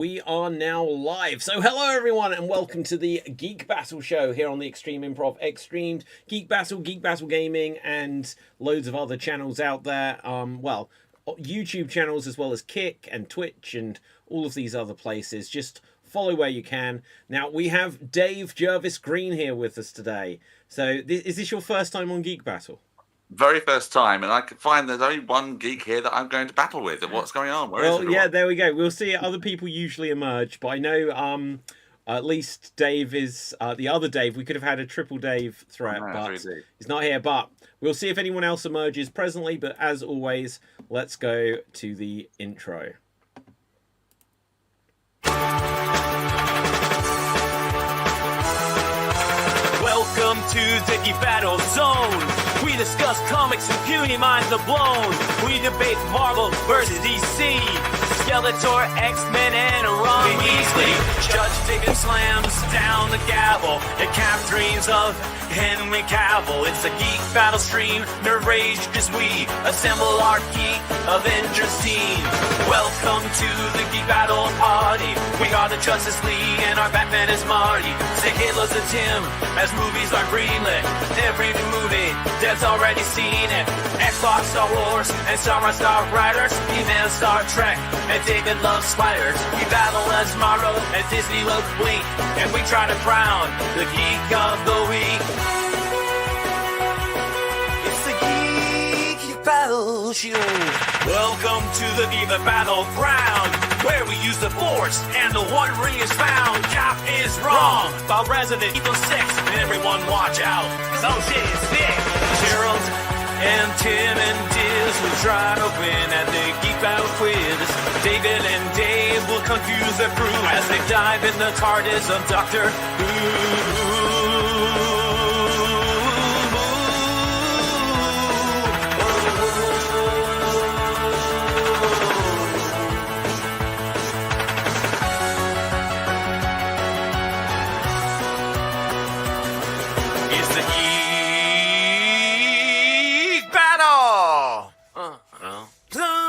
We are now live. So hello everyone and welcome to the Geek Battle show here on the Extreme Improv, Xstreamed, Geek Battle Gaming, and loads of other channels out there. YouTube channels as well as Kick and Twitch and all of these other places. Just follow where you can. Now we have Dave Jervis Green here with us today. So is this your first time on Geek Battle? Very first time, and I can find there's only one geek here that I'm going to battle with. And what's going on? Where is everyone? Yeah, there we go. We'll see. Other people usually emerge, but I know at least Dave is the other Dave. We could have had a triple Dave threat, but he's not here. But we'll see if anyone else emerges presently. But as always, let's go to the intro. Welcome to the Geek Battle Zone. We discuss comics and puny minds are blown. We debate Marvel versus DC, Skeletor, X-Men, and Ron Weasley. Judge Jacob slams down the gavel and cap dreams of Henry Cavill. It's a Geek Battle stream, nerd rage as we assemble our Geek Avengers team. Welcome to the Geek Battle party. We are the Justice League and our Batman is Marty. Say Hitler's a Tim as movies are greenlit. Every new movie, Dev's already seen it. Xbox, Star Wars, and Star Wars Star Riders. He-Man, Star Trek, and David loves spiders. We battle as Morrow and Disney loves Blink. And we try to crown the Geek of the Week. It's the Geek Battle Show. Welcome to the Geek Battleground, where we use the Force and the One Ring is found. Cap is wrong about Resident Evil 6. Everyone watch out, cause oh shit is thick. Gerald and Tim and Diz will try to win at the Geek Battle quiz. David and Dave will confuse their crew as they dive in the TARDIS of Doctor Who.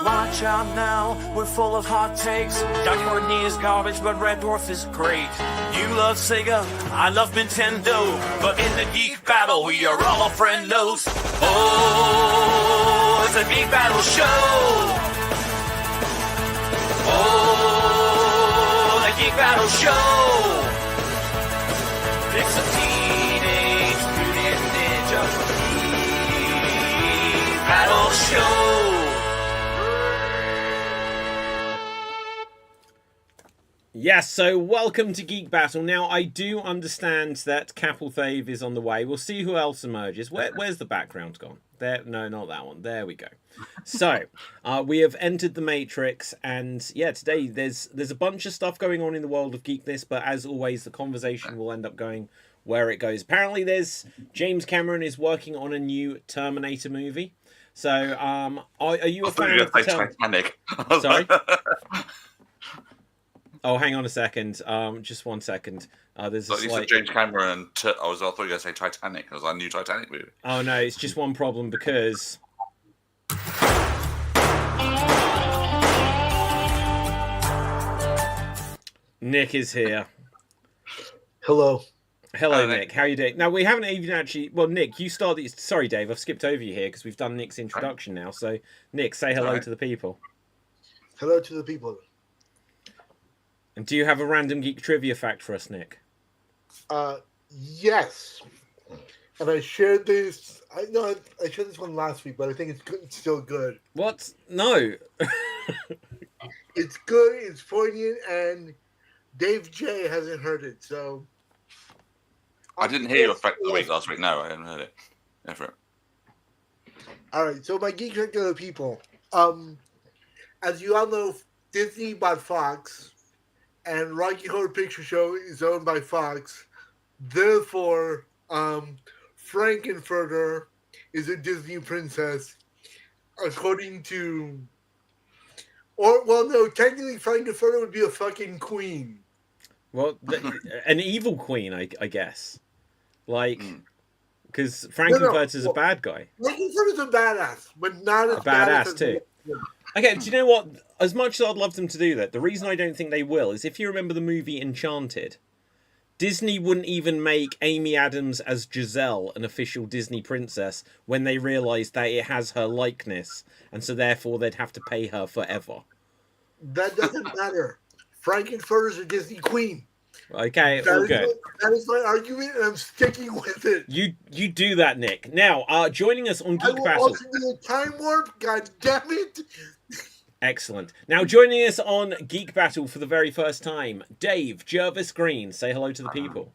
Watch out now, we're full of hot takes. Doc Courtney is garbage, but Red Dwarf is great. You love Sega, I love Nintendo. But in the Geek Battle, we are all friendos. Oh, it's a Geek Battle show. Oh, the Geek Battle show. It's a Teenage Mutant Ninja Geek Battle show. Yes, so welcome to Geek Battle. Now, I do understand that Capelthave is on the way. We'll see who else emerges. Where's the background gone? There, no, not that one. There we go. So, we have entered the Matrix, and yeah, today there's a bunch of stuff going on in the world of geekness, but as always, the conversation will end up going where it goes. Apparently, James Cameron is working on a new Terminator movie. So, are you a fan of Titanic? Sorry. Oh, hang on a second. Just 1 second. There's a slight... James Cameron. I thought you were going to say Titanic. It was our new Titanic movie. Oh no, it's just one problem because Nick is here. Hello. Hello, Nick. How are you doing? Now, we haven't even actually... Well, Nick, you started... Sorry, Dave, I've skipped over you here because we've done Nick's introduction now. So, Nick, say hello to the people. Hello to the people. And do you have a random geek trivia fact for us, Nick? Yes. And I shared this. I shared this one last week, but I think it's good. It's still good. What? No. It's good. It's poignant, and Dave J hasn't heard it. So I didn't hear your fact of the week last week. No, I hadn't heard it. Never. All right. So my geek trick to the people. As you all know, Disney bought Fox. And Rocky Horror Picture Show is owned by Fox. Therefore, Frankenfurter is a Disney princess, according to... technically Frankenfurter would be a fucking queen. Well, an evil queen, I guess. Like, because Frankenfurter's a bad guy. Frankenfurter's a badass, but not as badass too. Okay, do you know what? as much as I'd love them to do that, the reason I don't think they will is if you remember the movie Enchanted, Disney wouldn't even make Amy Adams as Giselle an official Disney princess when they realised that it has her likeness, and so therefore they'd have to pay her forever. That doesn't matter. Frankenfurter's a Disney queen. Okay, all good. That is my argument, and I'm sticking with it. You do that, Nick. Now, joining us on I Geek will Battle. also do a time warp. God damn it! Excellent. Now, joining us on Geek Battle for the very first time, Dave Jervis Green. Say hello to the people.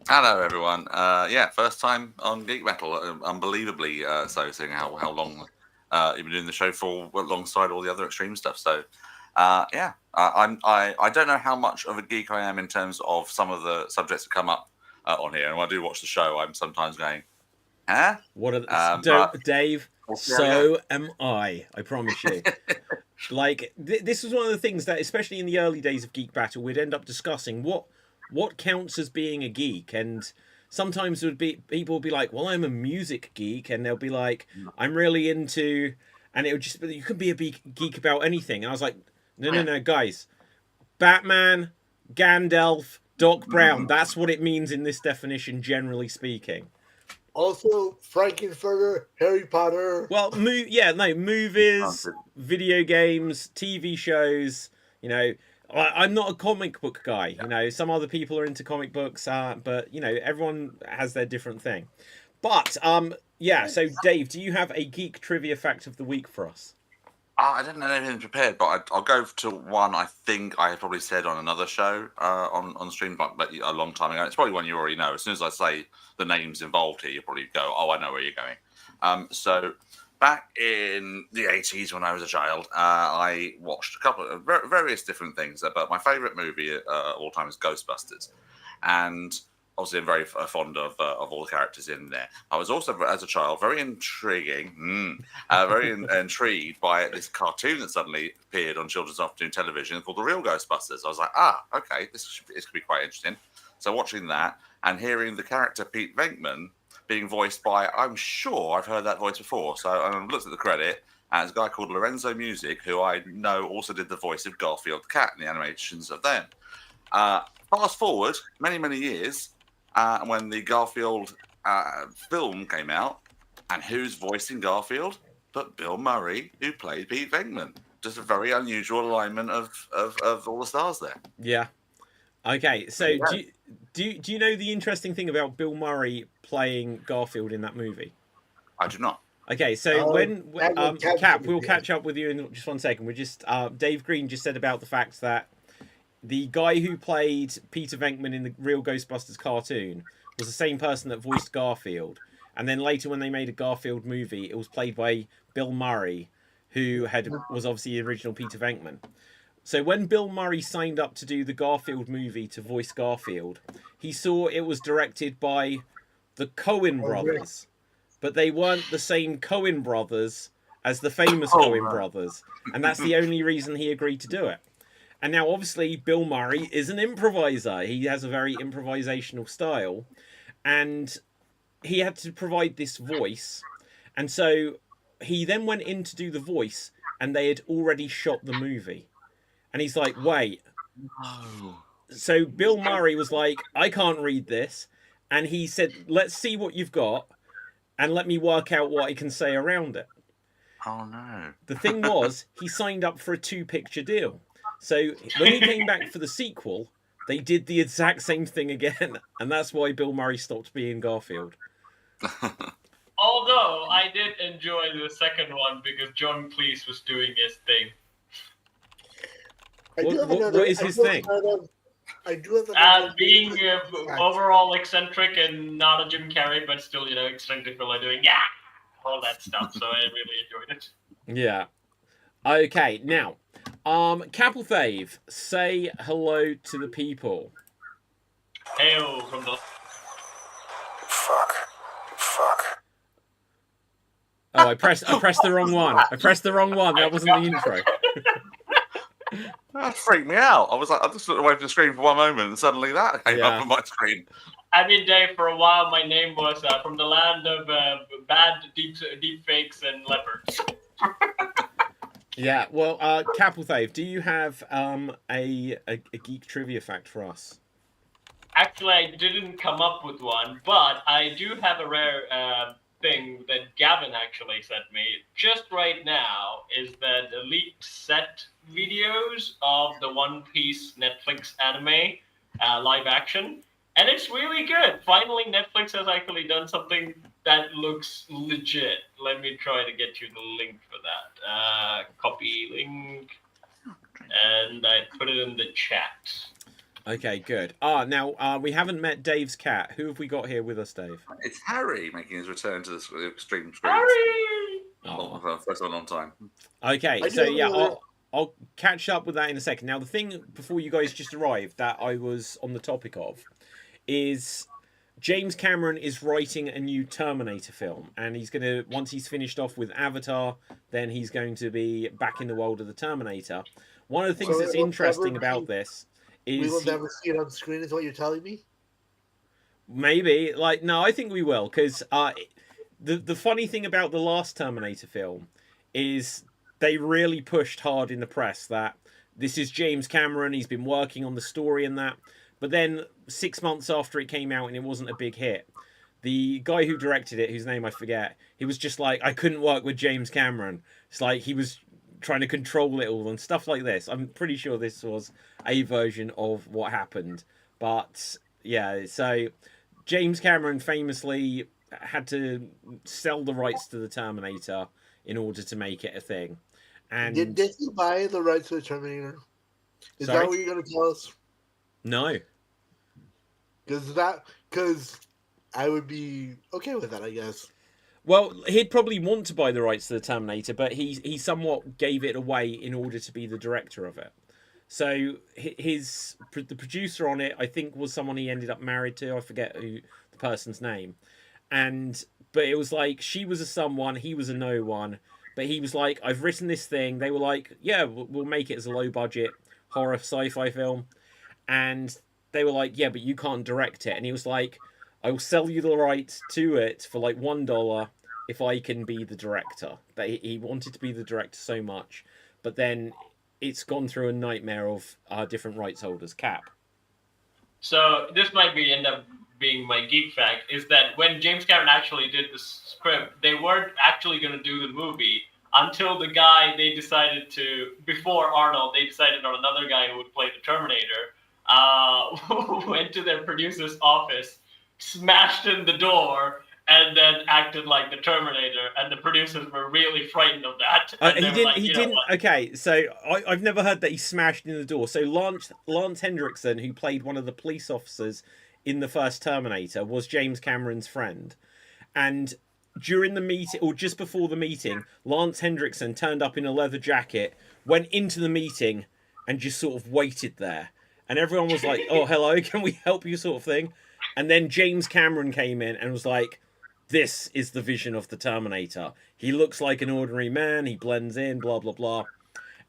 Hello, everyone. Yeah, first time on Geek Battle. Unbelievably so, seeing how long you've been doing the show for alongside all the other extreme stuff. So, yeah, I don't know how much of a geek I am in terms of some of the subjects that come up on here. And when I do watch the show, I'm sometimes going, huh? What are Dave? So am I promise you. Like, this was one of the things that, especially in the early days of Geek Battle, we'd end up discussing what counts as being a geek. And sometimes people would be like, well, I'm a music geek. And they'll be like, I'm really into... And it would just be, you could be a geek about anything. And I was like, no, guys. Batman, Gandalf, Doc Brown. That's what it means in this definition, generally speaking. Also, Frankenfurter, Harry Potter. Well, movies, video games, TV shows. You know, I'm not a comic book guy. You know, some other people are into comic books, but you know, everyone has their different thing. But yeah. So, Dave, do you have a geek trivia fact of the week for us? I didn't have anything prepared, but I'll go to one I think I had probably said on another show on stream, but a long time ago. It's probably one you already know. As soon as I say the names involved here, you'll probably go, oh, I know where you're going. So back in the 80s when I was a child, I watched a couple of various different things, but my favourite movie of all time is Ghostbusters. And obviously, I'm very fond of all the characters in there. I was also, as a child, very intrigued by this cartoon that suddenly appeared on children's afternoon television called The Real Ghostbusters. I was like, okay, this could be quite interesting. So watching that and hearing the character Pete Venkman being voiced by, I'm sure I've heard that voice before. So I looked at the credit, and it's a guy called Lorenzo Music, who I know also did the voice of Garfield the cat in the animations of them. Fast forward many, many years, when the Garfield film came out, and who's voicing Garfield but Bill Murray, who played Pete Venkman. Just a very unusual alignment of all the stars there. Yeah. Okay, so do you know the interesting thing about Bill Murray playing Garfield in that movie? I do not. Okay, so Cap, we'll catch up with you in just 1 second. We're just Dave Green just said about the fact that the guy who played Peter Venkman in the Real Ghostbusters cartoon was the same person that voiced Garfield. And then later when they made a Garfield movie, it was played by Bill Murray, who was obviously the original Peter Venkman. So when Bill Murray signed up to do the Garfield movie to voice Garfield, he saw it was directed by the Coen brothers. But they weren't the same Coen brothers as the famous Coen brothers. And that's the only reason he agreed to do it. And now, obviously, Bill Murray is an improviser. He has a very improvisational style. And he had to provide this voice. And so he then went in to do the voice, and they had already shot the movie. And he's like, wait. So Bill Murray was like, I can't read this. And he said, let's see what you've got, and let me work out what I can say around it. Oh, no. The thing was, he signed up for a 2-picture deal. So when he came back for the sequel, they did the exact same thing again. And that's why Bill Murray stopped being Garfield. Although I did enjoy the second one because John Cleese was doing his thing. What is his thing? I do have being overall eccentric and not a Jim Carrey, but still, eccentric fella doing all that stuff. So I really enjoyed it. Yeah. Okay, now, Capelthave, say hello to the people. Hail from the... Fuck. Oh, I pressed the wrong one. That wasn't the intro. That freaked me out. I just looked away from the screen for one moment, and suddenly that came up on my screen. I mean, Dave, for a while, my name was from the land of bad deep fakes and leopards. Yeah, well, Capelthave, do you have a geek trivia fact for us? Actually, I didn't come up with one, but I do have a rare thing that Gavin actually sent me just right now. Is that the leaked set videos of the One Piece Netflix anime live action, and it's really good. Finally, Netflix has actually done something that looks legit. Let me try to get you the link for that. Copy link, and I put it in the chat. Okay, good. Now we haven't met Dave's cat. Who have we got here with us, Dave? It's Harry making his return to the stream screen. Harry! First one on time. Okay, so yeah, I'll catch up with that in a second. Now, the thing before you guys just arrived that I was on the topic of is James Cameron is writing a new Terminator film, and he's going to, once he's finished off with Avatar, then he's going to be back in the world of the Terminator. One of the things that's interesting about this is... We will never see it on screen, is what you're telling me? Maybe. No, I think we will, because the funny thing about the last Terminator film is they really pushed hard in the press that this is James Cameron, he's been working on the story and that. But then 6 months after it came out and it wasn't a big hit, the guy who directed it, whose name I forget, he was just like, I couldn't work with James Cameron. It's like he was trying to control it all and stuff like this. I'm pretty sure this was a version of what happened. But yeah, so James Cameron famously had to sell the rights to the Terminator in order to make it a thing. And Did Disney buy the rights to the Terminator? Is that what you're going to tell us? No. Because I would be okay with that, I guess. Well, he'd probably want to buy the rights to the Terminator, but he somewhat gave it away in order to be the director of it. So the producer on it, I think, was someone he ended up married to. I forget the person's name. But it was like she was a someone, he was a no one. But he was like, I've written this thing. They were like, yeah, we'll make it as a low budget horror sci-fi film. And they were like, yeah, but you can't direct it. And he was like, I will sell you the rights to it for like $1 if I can be the director. But he wanted to be the director so much. But then it's gone through a nightmare of different rights holders. Cap. So this might end up being my geek fact, is that when James Cameron actually did the script, they weren't actually going to do the movie until the guy they decided to, before Arnold, they decided on another guy who would play the Terminator, went to their producer's office, smashed in the door, and then acted like the Terminator, and the producers were really frightened of that. He didn't. Okay, so I've never heard that he smashed in the door. So Lance Hendrickson, who played one of the police officers in the first Terminator, was James Cameron's friend, and during the meeting, or just before the meeting, Lance Hendrickson turned up in a leather jacket, went into the meeting, and just sort of waited there, and everyone was like, "Oh, hello, can we help you?" sort of thing. And then James Cameron came in and was like, this is the vision of the Terminator. He looks like an ordinary man. He blends in, blah, blah, blah.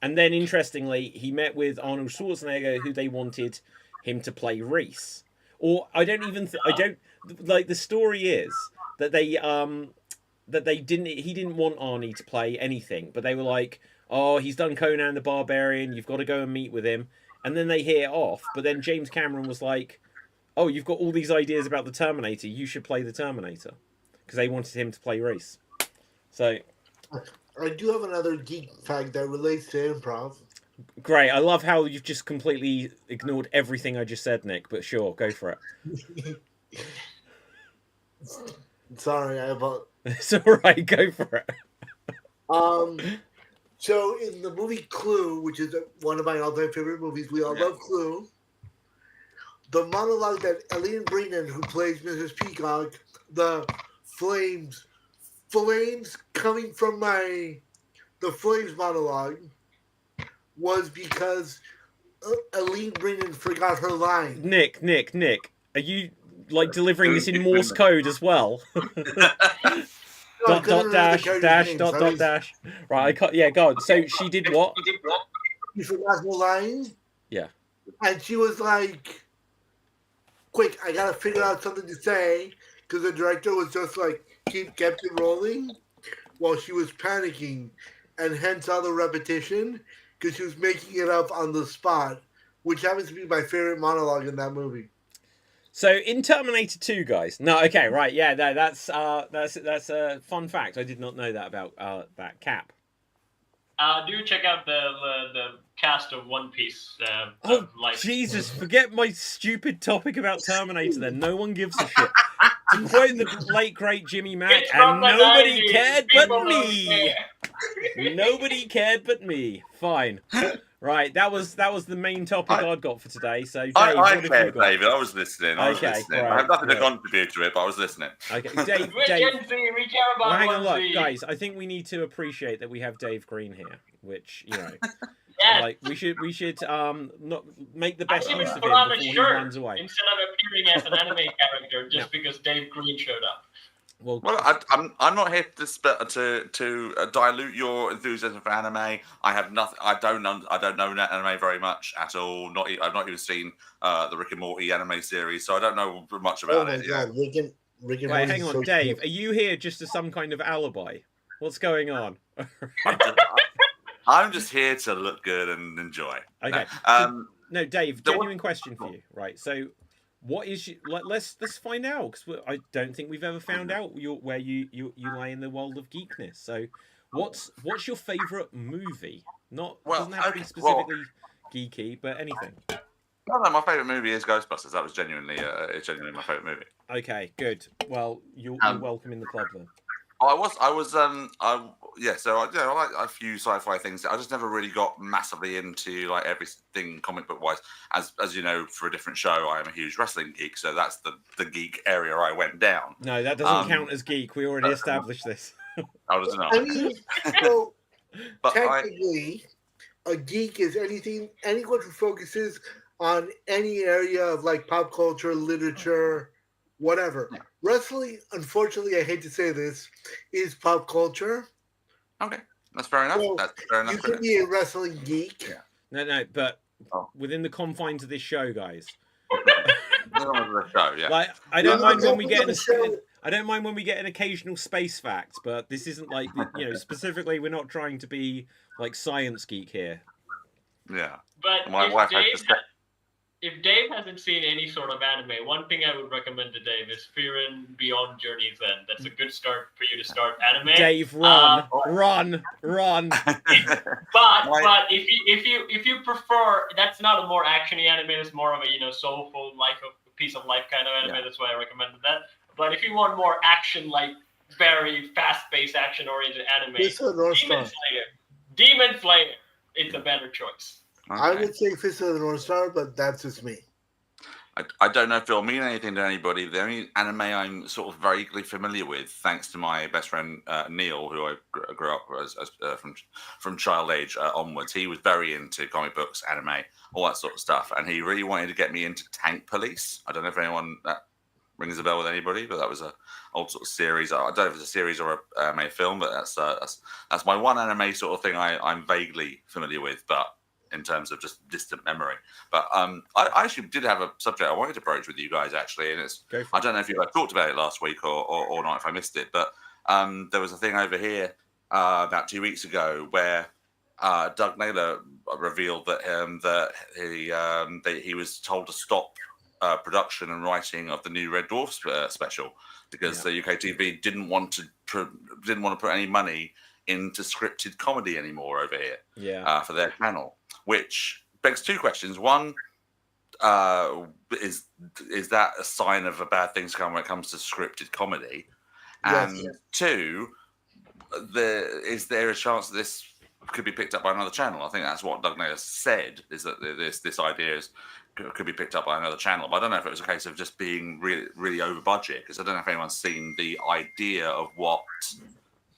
And then, interestingly, he met with Arnold Schwarzenegger, who they wanted him to play Reese. Or I don't like, the story is that he didn't want Arnie to play anything, but they were like, oh, he's done Conan the Barbarian. You've got to go and meet with him. And then they hit it off. But then James Cameron was like, oh, you've got all these ideas about the Terminator. You should play the Terminator. Because they wanted him to play Reese. So I do have another geek fact that relates to improv. Great. I love how you've just completely ignored everything I just said, Nick. But sure, go for it. Sorry, I apologize. It's all right. Go for it. So in the movie Clue, which is one of my all-time favorite movies, we all love Clue. The monologue that Elaine Brennan, who plays Mrs. Peacock, the flames coming from the flames monologue, was because Elaine Brennan forgot her line. Nick, are you like delivering this in Morse code as well? Dash. Right, I cut. Yeah, go on. So she did what? She forgot her line. Yeah. And she was like, quick, I gotta figure out something to say, because the director was just like, kept it rolling while she was panicking. and hence all the repetition, because she was making it up on the spot, which happens to be my favorite monologue in that movie. So in Terminator 2, guys. No, okay, right, yeah, no, that's a fun fact. I did not know that about that Cap. Do check out the cast of One Piece. Oh, of Life. Jesus, forget my stupid topic about Terminator then. No one gives a shit. To quote the late, great Jimmy Mack, It's from and the nobody 90s. cared People but don't me. care. Nobody cared but me. Fine. Right, that was the main topic I'd got for today. So, Dave, I what have you cared, got? David. I was listening. I was Okay, listening. right, I have nothing to right. contribute to it, but I was listening. Okay, Dave, We're Dave. Gen Z, we care about Well, hang on, One look, Z. guys. I think we need to appreciate that we have Dave Green here, which Yes. like we should not make the I best even use of put him on before a he shirt runs away. instead of appearing as an anime character just because Dave Green showed up. Well, I'm not here to dilute your enthusiasm for anime. I have nothing. I don't know anime very much at all. I've not even seen the Rick and Morty anime series, so I don't know much Oh about my it. god, Rick and wait, Morty hang is on, so Dave. good. Are you here just as some kind of alibi? What's going on? I'm just here to look good and enjoy. Okay. No, Dave. there Genuine question for you, right? So, what is let's find out, because I don't think we've ever found out where you lie in the world of geekness. So, what's your favorite movie? Doesn't have to be specifically geeky, but anything. No, my favorite movie is Ghostbusters. That was genuinely my favorite movie. Okay, good. Well, you're welcome in the club then. So I like a few sci-fi things. I just never really got massively into like everything comic book wise. As you know, for a different show, I am a huge wrestling geek, so that's the geek area I went down. No, that doesn't count as geek. We already established this. I was not. I mean, so But technically, a geek is anyone who focuses on any area of like pop culture, literature, whatever. Yeah. Wrestling, unfortunately, I hate to say this, is pop culture. Okay, that's fair enough. So That's fair enough. you can be a wrestling geek. Yeah. No, but Oh. within the confines of this show, guys. The show, yeah. Like, I don't mind when we get the show. I don't mind when we get an occasional space fact, but this isn't like specifically. We're not trying to be like science geek here. Yeah. But My wife had to if Dave hasn't seen any sort of anime, one thing I would recommend to Dave is Fearin' Beyond Journey's End. That's a good start for you to start anime. Dave, run. But if you prefer, that's not a more actiony anime. It's more of a soulful piece of life kind of anime. Yeah. That's why I recommended that. But if you want more action, like very fast-paced, action-oriented anime, Fist of the North Star. Demon Slayer, it's a better choice. I Okay. would say Fist of the North Star, but that's just me. I don't know if it'll mean anything to anybody. The only anime I'm sort of vaguely familiar with, thanks to my best friend Neil, who I grew up as from child age onwards. He was very into comic books, anime, all that sort of stuff, and he really wanted to get me into Tank Police. I don't know if anyone that rings a bell with anybody, but that was a old sort of series. I don't know if it's a series or a anime film, but that's my one anime sort of thing I'm vaguely familiar with, but in terms of just distant memory. But I actually did have a subject I wanted to broach with you guys, actually, and it's I don't know if you guys talked about it last week or not, if I missed it, but there was a thing over here about 2 weeks ago where Doug Naylor revealed that he was told to stop production and writing of the new Red Dwarf special because the UK TV didn't want to put any money into scripted comedy anymore over here for their channel, which begs two questions. One, is that a sign of a bad thing to come when it comes to scripted comedy? And Yes. two, is there a chance that this could be picked up by another channel? I think that's what Doug Naylor said, is that this idea could be picked up by another channel. But I don't know if it was a case of just being really, really over budget, because I don't know if anyone's seen the idea of what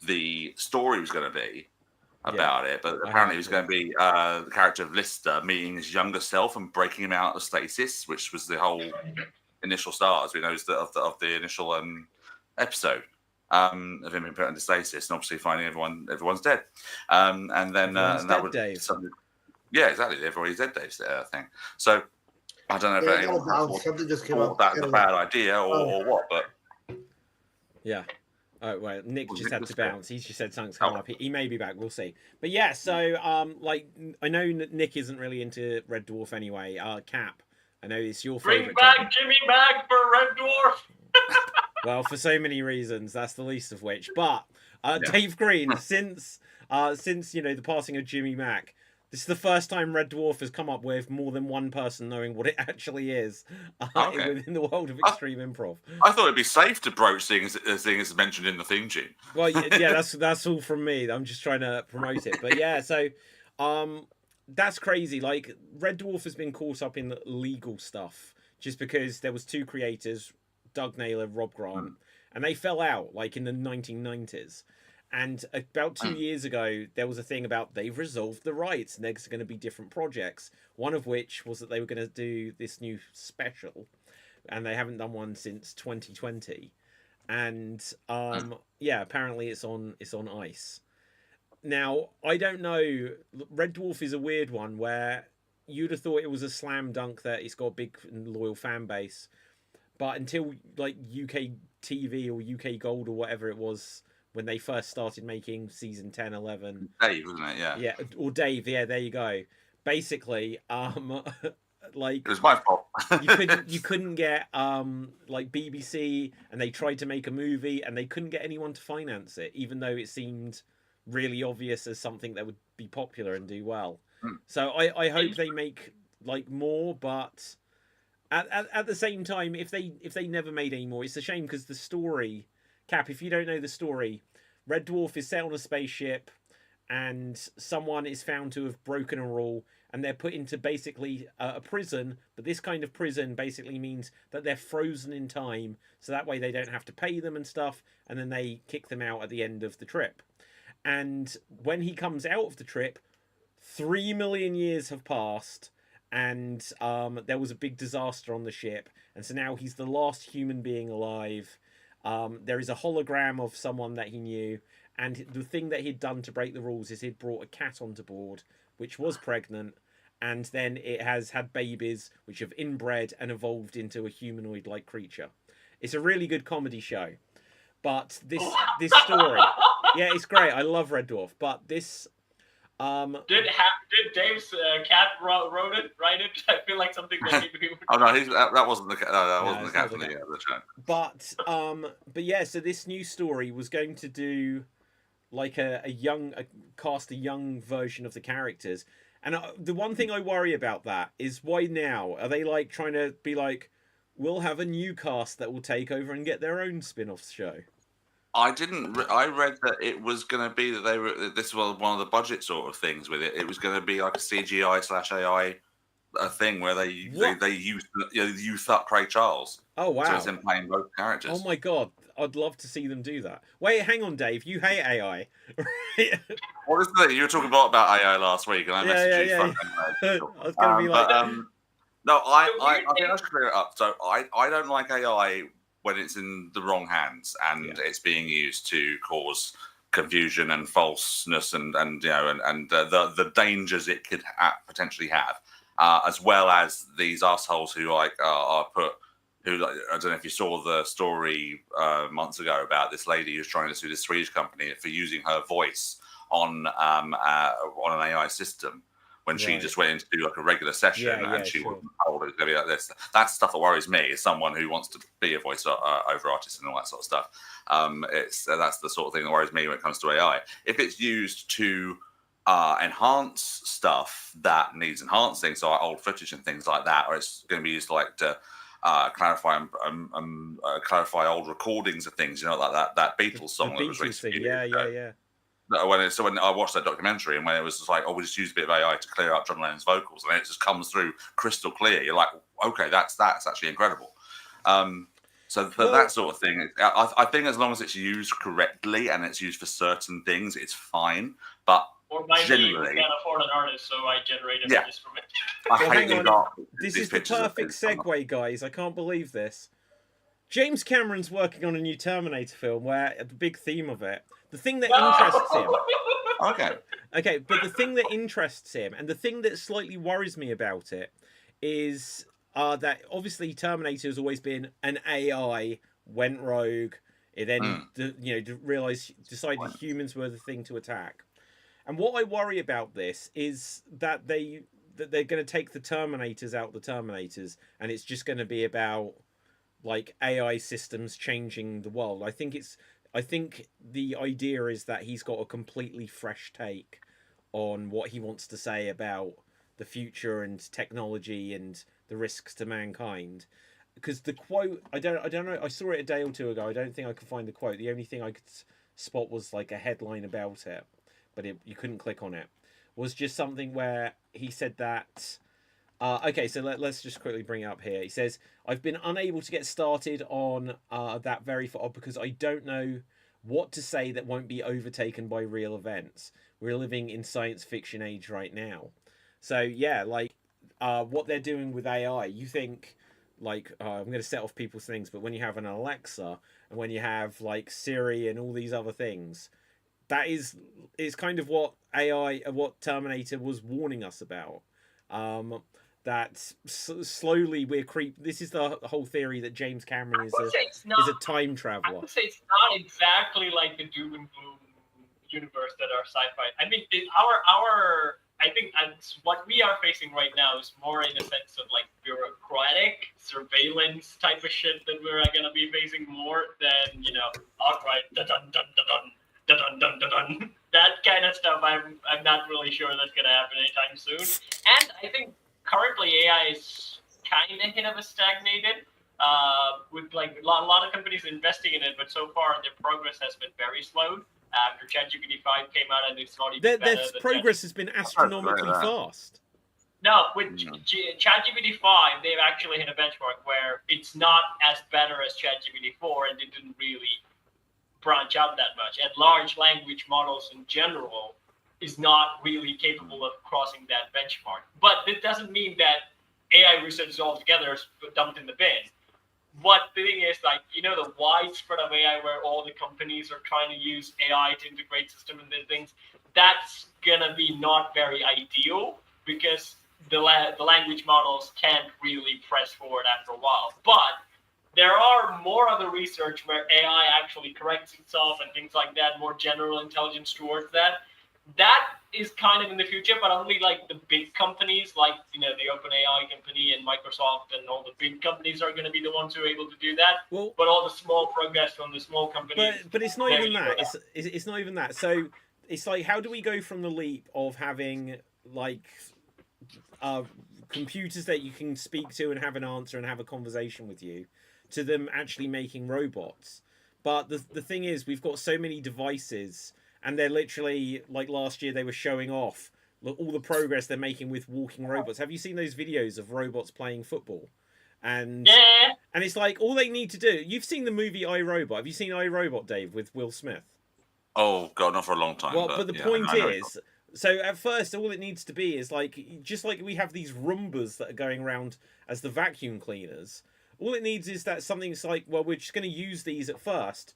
the story was going to be about it, but apparently it was going to be the character of Lister meeting his younger self and breaking him out of stasis, which was the whole initial start, as we know, of the initial episode of him being put into stasis and obviously finding everyone's dead, and then Everyone's and dead, that would Dave. yeah, exactly, everybody's dead, Dave thing. So I don't know if anyone Something just came thought up. that's a bad idea or what, but Yeah. Oh, well, Nick Was just Nick had to just there? bounce. He's just said something's come Oh. up. He may be back. We'll see. But yeah, so like I know Nick isn't really into Red Dwarf anyway. Cap, I know it's your Bring favorite. back topic. Jimmy back for Red Dwarf. Well, for so many reasons, that's the least of which. But Yeah. Dave Green, since the passing of Jimmy Mack, this is the first time Red Dwarf has come up with more than one person knowing what it actually is Okay. within the world of extreme improv. I thought it'd be safe to broach seeing as mentioned in the theme tune. Well, yeah, that's all from me. I'm just trying to promote it. But yeah, so that's crazy. Like Red Dwarf has been caught up in legal stuff just because there was two creators, Doug Naylor, Rob Grant, and they fell out like in the 1990s. And about 2 years ago, there was a thing about they've resolved the rights and there's going to be different projects. One of which was that they were going to do this new special, and they haven't done one since 2020. And yeah, apparently it's on ice. Now, I don't know. Red Dwarf is a weird one where you'd have thought it was a slam dunk that it's got a big and loyal fan base, but until like UK TV or UK Gold or whatever it was when they first started making season 10, 11. Dave, wasn't it? Yeah. Yeah, or Dave. Yeah, there you go. Basically, like It was my fault. you couldn't get like BBC, and they tried to make a movie and they couldn't get anyone to finance it, even though it seemed really obvious as something that would be popular and do well. So I hope they make like more, but at the same time, if they never made any more, it's a shame because the story, Cap, if you don't know the story, Red Dwarf is set on a spaceship and someone is found to have broken a rule and they're put into basically a prison, but this kind of prison basically means that they're frozen in time, so that way they don't have to pay them and stuff, and then they kick them out at the end of the trip. And when he comes out of the trip, 3 million years have passed, and there was a big disaster on the ship, and so now he's the last human being alive. There is a hologram of someone that he knew, and the thing that he'd done to break the rules is he'd brought a cat onto board, which was pregnant, and then it has had babies, which have inbred and evolved into a humanoid-like creature. It's a really good comedy show. But this story, yeah, it's great. I love Red Dwarf, but this, Did Dave's cat write it? I feel like something that he would. Oh no, that wasn't the cat. No, that wasn't the it's cat not from the the show. but yeah. So this new story was going to do like cast a young version of the characters, and the one thing I worry about that is why now are they like trying to be like, we'll have a new cast that will take over and get their own spin-off show. I didn't. I read that it was going to be that they were. This was one of the budget sort of things with it. It was going to be like a CGI/AI thing where they youth up Ray Charles. Oh wow! So it's him playing both characters. Oh my god, I'd love to see them do that. Wait, hang on, Dave. You hate AI, right? What is the thing? You were talking about AI last week, and I messaged you. I was going to be like, no, I think I should clear it up. So I don't like AI when it's in the wrong hands and it's being used to cause confusion and falseness and the dangers it could potentially have, as well as these assholes who are put. Who, I don't know if you saw the story months ago about this lady who's trying to sue this Swedish company for using her voice on an AI system when she just went in to do like a regular session and she wasn't told it was going to be like this. That's stuff that worries me as someone who wants to be a voice over artist and all that sort of stuff. That's the sort of thing that worries me when it comes to AI. If it's used to enhance stuff that needs enhancing, so like old footage and things like that, or it's going to be used to clarify old recordings of things, like that Beatles song that was recently. When I watched that documentary and when it was just like, we just used a bit of AI to clear up John Lennon's vocals, and it just comes through crystal clear. You're like, okay, that's actually incredible. So for that sort of thing, I think as long as it's used correctly and it's used for certain things, it's fine. But or by generally, me, can't afford an artist, so I generate images from it. This is the perfect segue, guys. I can't believe this. James Cameron's working on a new Terminator film where the big theme of it, the thing that interests him. Okay, but the thing that interests him and the thing that slightly worries me about it is that obviously Terminator has always been an AI went rogue. It then, decided humans were the thing to attack. And what I worry about this is that they're going to take the Terminators out the Terminators, and it's just going to be about like AI systems changing the world. I think the idea is that he's got a completely fresh take on what he wants to say about the future and technology and the risks to mankind. Because the quote, I don't know, I saw it a day or two ago. I don't think I could find the quote. The only thing I could spot was like a headline about it, but you couldn't click on it. Was just something where he said that. Okay, so let's just quickly bring it up here. He says, "I've been unable to get started on that very far because I don't know what to say that won't be overtaken by real events. We're living in science fiction age right now." So yeah, like what they're doing with AI, you think like I'm going to set off people's things, but when you have an Alexa and when you have like Siri and all these other things, that is kind of what what Terminator was warning us about. That slowly we're This is the whole theory that James Cameron is a time traveler. I would say it's not exactly like the doom and gloom universe that are sci-fi. I mean, I think what we are facing right now is more in a sense of like bureaucratic surveillance type of shit that we're going to be facing more than outright dun dun dun dun dun dun dun dun dun. That kind of stuff. I'm not really sure that's going to happen anytime soon. And I think currently AI is kind of stagnated with like a lot of companies investing in it, but so far their progress has been very slow. After ChatGPT 5 came out, and it's not even better. Their progress has been astronomically fast. No, with ChatGPT 5, they've actually hit a benchmark where it's not as better as ChatGPT 4, and it didn't really branch out that much. And large language models in general is not really capable of crossing that benchmark. But it doesn't mean that AI research altogether is dumped in the bin. What the thing is, like, the widespread of AI where all the companies are trying to use AI to integrate system and things, that's gonna be not very ideal because the language models can't really press forward after a while. But there are more other research where AI actually corrects itself and things like that, more general intelligence towards that. That is kind of in the future, but only like the big companies, like the OpenAI company and Microsoft and all the big companies are going to be the ones who are able to do that. Well, but all the small progress from the small companies. But it's not even that. It's not even that. So it's like, how do we go from the leap of having like computers that you can speak to and have an answer and have a conversation with you, to them actually making robots? But the thing is, we've got so many devices. And they're literally, like last year, they were showing off all the progress they're making with walking robots. Have you seen those videos of robots playing football? And it's like, all they need to do... You've seen the movie I, Robot. Have you seen I, Robot, Dave, with Will Smith? Oh, God, not for a long time. Well, but the point is... So at first, all it needs to be is like... Just like we have these Roombas that are going around as the vacuum cleaners. All it needs is that something's like, well, we're just going to use these at first...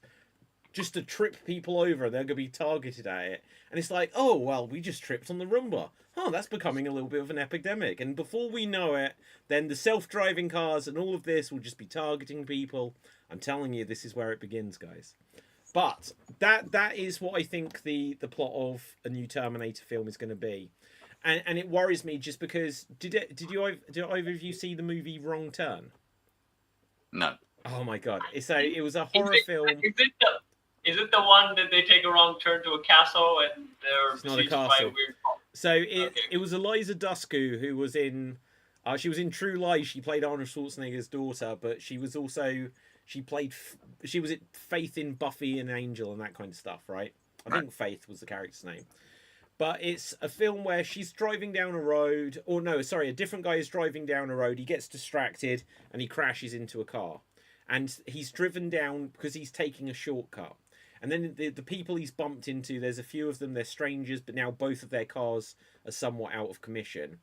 just to trip people over, they're going to be targeted at it. And it's like, oh, well, we just tripped on the Roomba. Oh, that's becoming a little bit of an epidemic. And before we know it, then the self-driving cars and all of this will just be targeting people. I'm telling you, this is where it begins, guys. But that is what I think the plot of a new Terminator film is going to be. And it worries me just because... Did either of you see the movie Wrong Turn? No. Oh, my God. It was a horror film. Is it the one that they take a wrong turn to a castle and they're besieged by a weird... So it was Eliza Dushku who was in... she was in True Lies. She played Arnold Schwarzenegger's daughter, but she was also... She was Faith in Buffy and Angel and that kind of stuff, right? I think Faith was the character's name. But it's a film where she's driving down a road... Or no, sorry, a different guy is driving down a road. He gets distracted and he crashes into a car. And he's driven down because he's taking a shortcut. And then the people he's bumped into, there's a few of them, they're strangers, but now both of their cars are somewhat out of commission.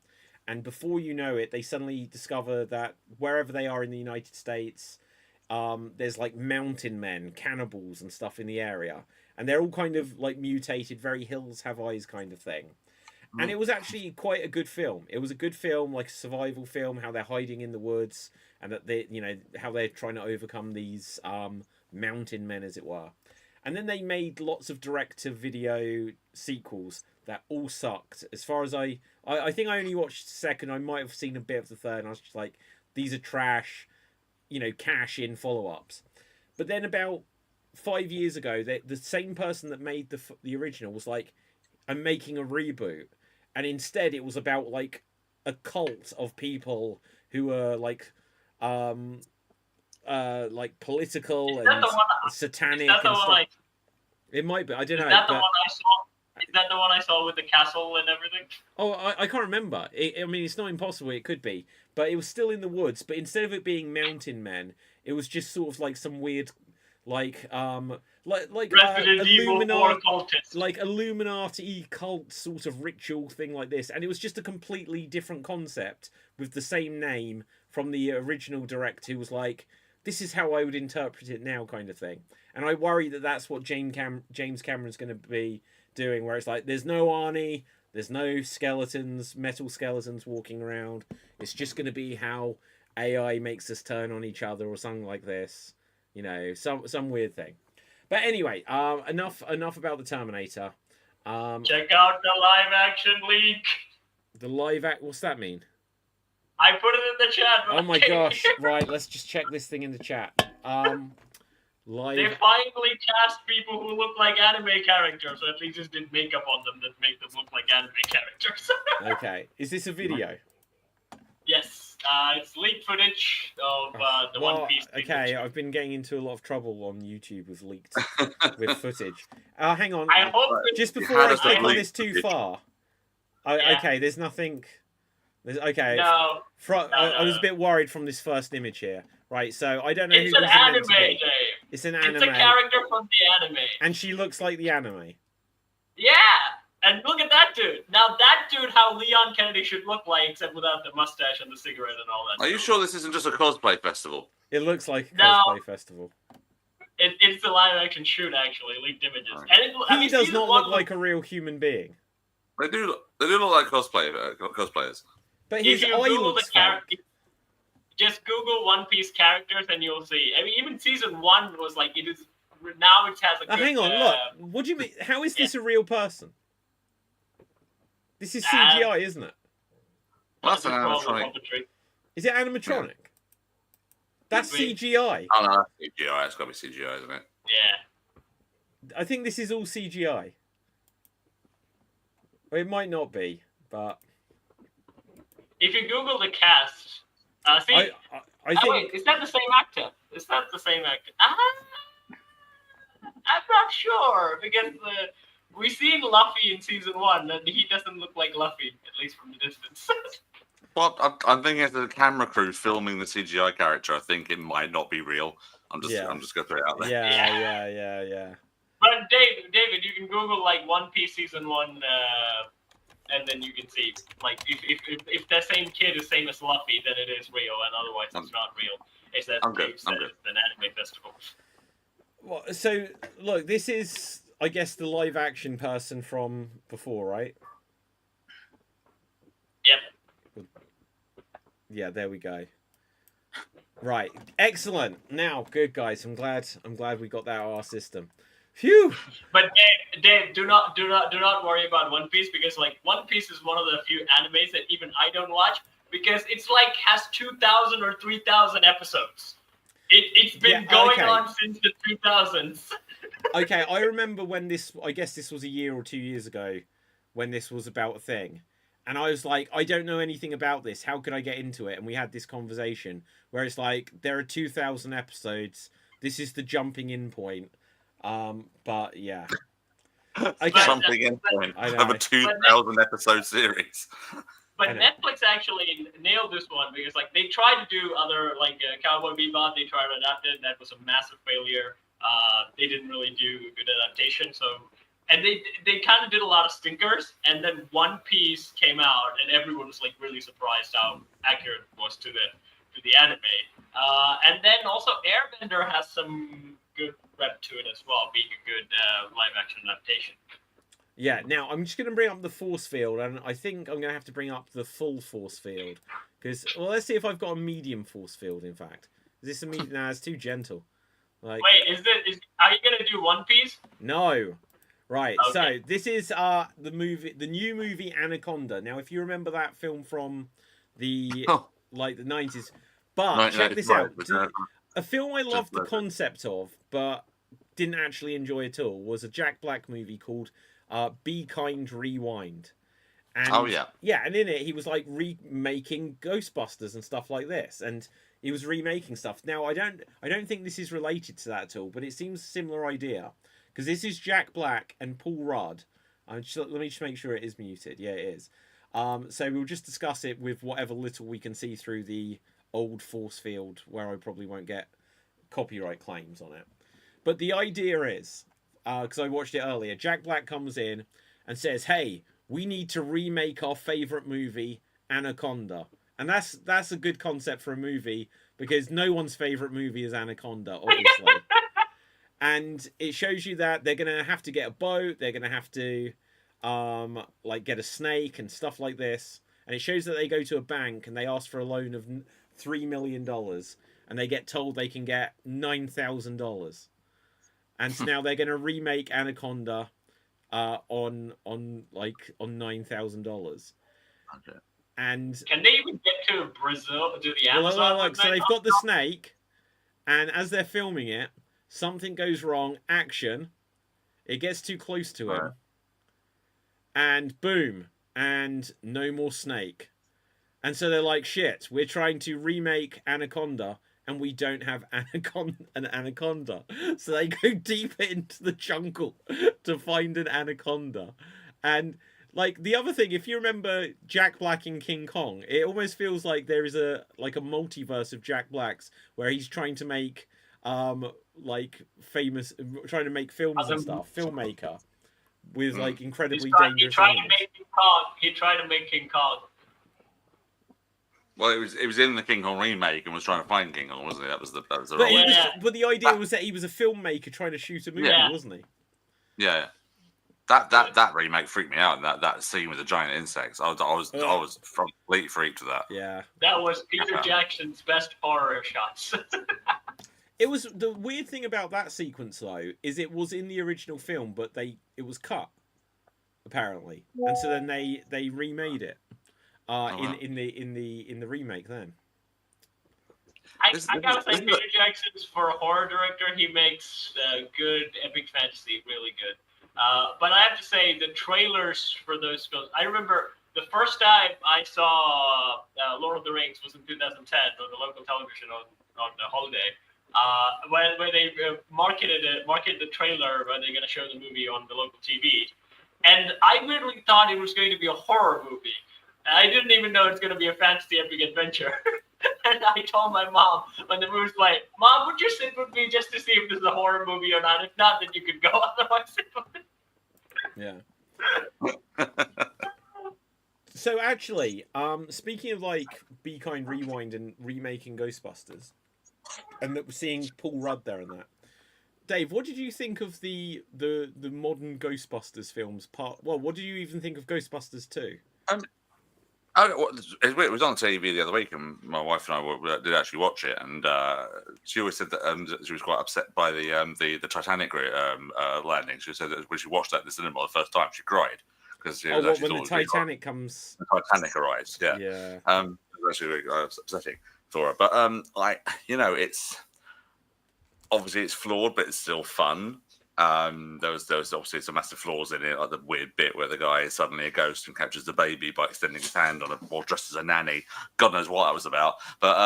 And before you know it, they suddenly discover that wherever they are in the United States, there's like mountain men, cannibals and stuff in the area. And they're all kind of like mutated, very Hills Have Eyes kind of thing. And it was actually quite a good film. It was a good film, like a survival film, how they're hiding in the woods and that they, how they're trying to overcome these mountain men, as it were. And then they made lots of direct-to-video sequels that all sucked. As far as I think I only watched the second. I might have seen a bit of the third, and I was just like, these are trash, cash-in follow-ups. But then about 5 years ago, the same person that made the original was like, I'm making a reboot. And instead it was about, like, a cult of people who are, like political and satanic and stuff. It might be. I don't know. Is that the one I saw? Is that the one I saw with the castle and everything? Oh, I can't remember. I mean, it's not impossible. It could be, but it was still in the woods. But instead of it being mountain men, it was just sort of like some weird, like Illuminati cult sort of ritual thing like this, and it was just a completely different concept with the same name from the original director, who was like, this is how I would interpret it now, kind of thing. And I worry that that's what James Cameron's going to be doing, where it's like, there's no Arnie, there's no skeletons, metal skeletons walking around. It's just going to be how AI makes us turn on each other or something like this. Some weird thing. But anyway, enough about the Terminator. Check out the live action leak. The live act. What's that mean? I put it in the chat. Oh my gosh! Right, let's just check this thing in the chat. Live. They finally cast people who look like anime characters, or at least just did makeup on them that make them look like anime characters. Okay, is this a video? Yes, it's leaked footage of the One Piece. Okay, I've been getting into a lot of trouble on YouTube with leaked with footage. Hang on. I hope just before I click on this too far. Okay, there's nothing. Okay. No. I was a bit worried from this first image here. Right, so I don't know it's who an this is anime, meant to be. Dave. It's an anime. It's a character from the anime. And she looks like the anime. Yeah, and look at that dude. Now that dude, how Leon Kennedy should look like, except without the mustache and the cigarette and all that. Are you sure this isn't just a cosplay festival? It looks like a cosplay festival. It's a live action shoot, actually, leaked images. Right. And he does not look like a real human being. They do look like cosplayers. But his eye looks fake. Just Google One Piece characters and you'll see. I mean, even season 1 was like, it is now it has a good, hang on, look. What do you mean? How is this a real person? This is CGI, isn't it? Well, that's an animatronic. Is it animatronic? Yeah. That's CGI. Oh, no, that's CGI. It's got to be CGI, isn't it? Yeah. I think this is all CGI. Well, it might not be, but... If you Google the cast... I think... Wait, is that the same actor? Is that the same actor? I'm not sure, because we've seen Luffy in season 1, and he doesn't look like Luffy, at least from the distance. Well, I'm thinking as the camera crew filming the CGI character, I think it might not be real. I'm just going to throw it out there. Yeah. But David, you can Google like One Piece season 1, and then you can see like if that same kid is same as Luffy, then it is real, and otherwise it's not real. It's that it's an anime festival. Well, so look, this is, I guess, the live action person from before, right? Yep. Yeah, there we go. Right, excellent. Now, good guys. I'm glad we got that out of our system. Phew. But Dave, do not worry about One Piece, because like One Piece is one of the few animes that even I don't watch, because it's like has 2,000 or 3,000 episodes. It's been going on since the 2000s. Okay, I remember when I guess this was a year or 2 years ago, when this was about a thing. And I was like, I don't know anything about this. How could I get into it? And we had this conversation where it's like, there are 2,000 episodes. This is the jumping in point. But yeah. Okay. Jumping in point of a 2,000 episode series. But Netflix actually nailed this one, because like they tried to do other like Cowboy Bebop. They tried to adapt it. That was a massive failure. They didn't really do a good adaptation. And they kind of did a lot of stinkers, and then One Piece came out, and everyone was like really surprised how accurate it was to the anime. And then also Airbender has some good rep to it as well, being a good live action adaptation. Yeah. Now I'm just going to bring up the force field, and I think I'm going to have to bring up the full force field, because let's see if I've got a medium force field. In fact, is this a medium? Nah, it's too gentle. Like, Wait, are you gonna do One Piece? no. Right, Okay. so this is the new movie Anaconda. Now, if you remember that film from the Oh, the 90s, but no, check this right, out. A film I loved the just- concept of, but didn't actually enjoy at all, was a Jack Black movie called Be Kind Rewind. And Oh, yeah. yeah, and in it he was like remaking Ghostbusters and stuff like this, and he was remaking stuff. Now I don't think this is related to that at all, but it seems a similar idea because this is Jack Black and Paul Rudd. Let me just make sure it is muted. Yeah, it is. So we'll just discuss it with whatever little we can see through the old force field, where I probably won't get copyright claims on it. But the idea is, because I watched it earlier, Jack Black comes in and says, "Hey, we need to remake our favorite movie, Anaconda." And that's a good concept for a movie because no one's favorite movie is Anaconda, obviously. And it shows you that they're gonna have to get a boat, they're gonna have to get a snake and stuff like this. And it shows that they go to a bank and they ask for a loan of $3 million, and they get told they can get $9,000. And so now they're gonna remake Anaconda on $9,000. Okay. And Can they even get to Brazil, to the Amazon? so they've got the snake, and as they're filming it, something goes wrong. Action. It gets too close to him, Right. and boom, and no more snake. And so they're like, "Shit, we're trying to remake Anaconda, and we don't have an anaconda." So they go deeper into the jungle to find an anaconda. And like the other thing, if you remember Jack Black in King Kong, it almost feels like there is a multiverse of Jack Blacks where he's trying to make films and stuff, filmmaker with like incredibly dangerous animals. He tried to make King Kong. Well, it was in the King Kong remake and was trying to find King Kong, wasn't it? That was the But, role. but the idea was that he was a filmmaker trying to shoot a movie, Yeah. wasn't he? Yeah. That remake freaked me out. That scene with the giant insects, I was completely freaked to that. Yeah. That was Peter Jackson's best horror shots. It was the weird thing about that sequence though is it was in the original film, but it was cut apparently, and so then they remade it in the remake. Then I gotta say, Peter Jackson's for a horror director, he makes good epic fantasy really good. But I have to say, the trailers for those films, I remember the first time I saw Lord of the Rings was in 2010 on the local television on the holiday. Where they marketed the trailer where they're going to show the movie on the local TV. And I literally thought it was going to be a horror movie. I didn't even know it's going to be a fantasy epic adventure. And I told my mom when the movie was playing, "Mom, would you sit with me just to see if this is a horror movie or not? If not, then you could go. Otherwise, yeah. So actually, speaking of like Be Kind Rewind and remaking Ghostbusters, and seeing Paul Rudd there and that, Dave, what did you think of the modern Ghostbusters films? What did you even think of Ghostbusters 2? It was on TV the other week, and my wife and I did actually watch it. And she always said that she was quite upset by the Titanic landing. She said that when she watched that in the cinema the first time, she cried because when the Titanic comes, the Titanic arrives. Yeah. Yeah. It was actually really upsetting for her. But it's obviously it's flawed, but it's still fun. There was obviously some massive flaws in it, like the weird bit where the guy is suddenly a ghost and captures the baby by extending his hand on a while dressed as a nanny. God knows what that was about. But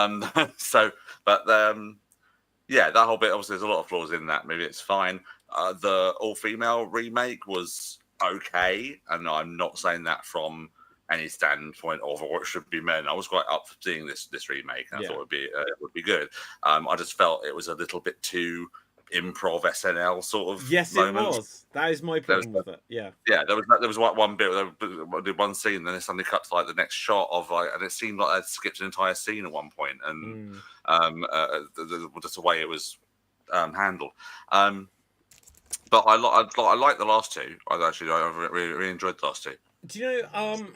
yeah, that whole bit, obviously there's a lot of flaws in that. Maybe it's fine. The all-female remake was okay, and I'm not saying that from any standpoint of what should be men. I was quite up for seeing this remake, and I thought it would be good. I just felt it was a little bit too improv SNL sort of. Yes, moments. it was. That is my problem with it. Yeah. Yeah, there was one bit where they did one scene, then it suddenly cut to like the next shot of and it seemed like they'd skipped an entire scene at one point, and just the way it was handled. But I like the last two. I really enjoyed the last two. Do you know?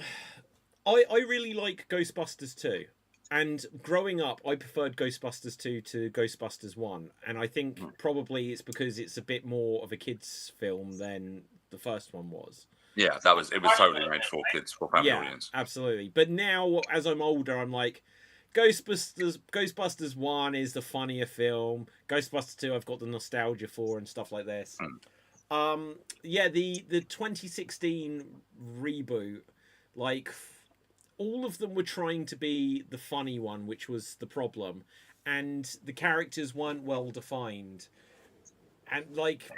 I really like Ghostbusters 2. And growing up, I preferred Ghostbusters 2 to Ghostbusters 1. And I think probably it's because it's a bit more of a kid's film than the first one was. Yeah, it was totally made for kids, for family audience. Absolutely. But now, as I'm older, I'm like, Ghostbusters 1 is the funnier film. Ghostbusters 2 I've got the nostalgia for and stuff like this. The 2016 reboot, like, all of them were trying to be the funny one, which was the problem. And the characters weren't well defined. And, like,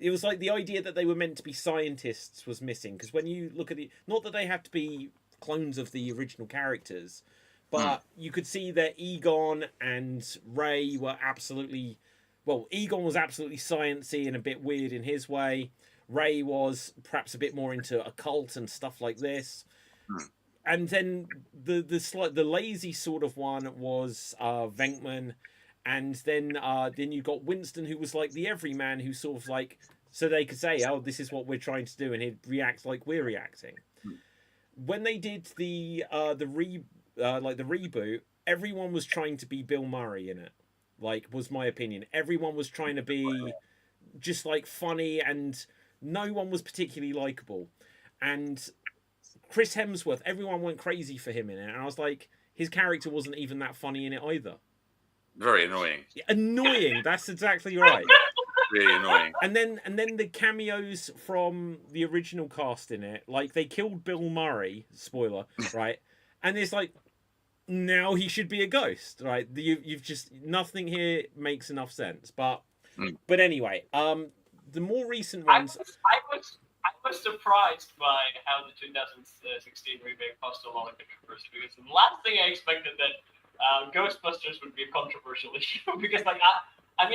it was like the idea that they were meant to be scientists was missing. Because when you look at not that they have to be clones of the original characters, but you could see that Egon and Ray were absolutely... Well, Egon was absolutely sciencey and a bit weird in his way. Ray was perhaps a bit more into occult and stuff like this. And then the lazy sort of one was Venkman, and then you got Winston, who was like the everyman, who sort of like, so they could say, "Oh, this is what we're trying to do," and he'd react like we're reacting. When they did the reboot, everyone was trying to be Bill Murray in it. Like, was my opinion. Everyone was trying to be just like funny, and no one was particularly likable. And Chris Hemsworth, everyone went crazy for him in it, and I was like, his character wasn't even that funny in it either. Very annoying. Annoying. That's exactly right. Really annoying. And then the cameos from the original cast in it, like they killed Bill Murray, spoiler, right? And it's like, now he should be a ghost, right? You've just, nothing here makes enough sense. But anyway, the more recent ones. I was surprised by how the 2016 remake caused a lot of controversy, because the last thing I expected that Ghostbusters would be a controversial issue, because like I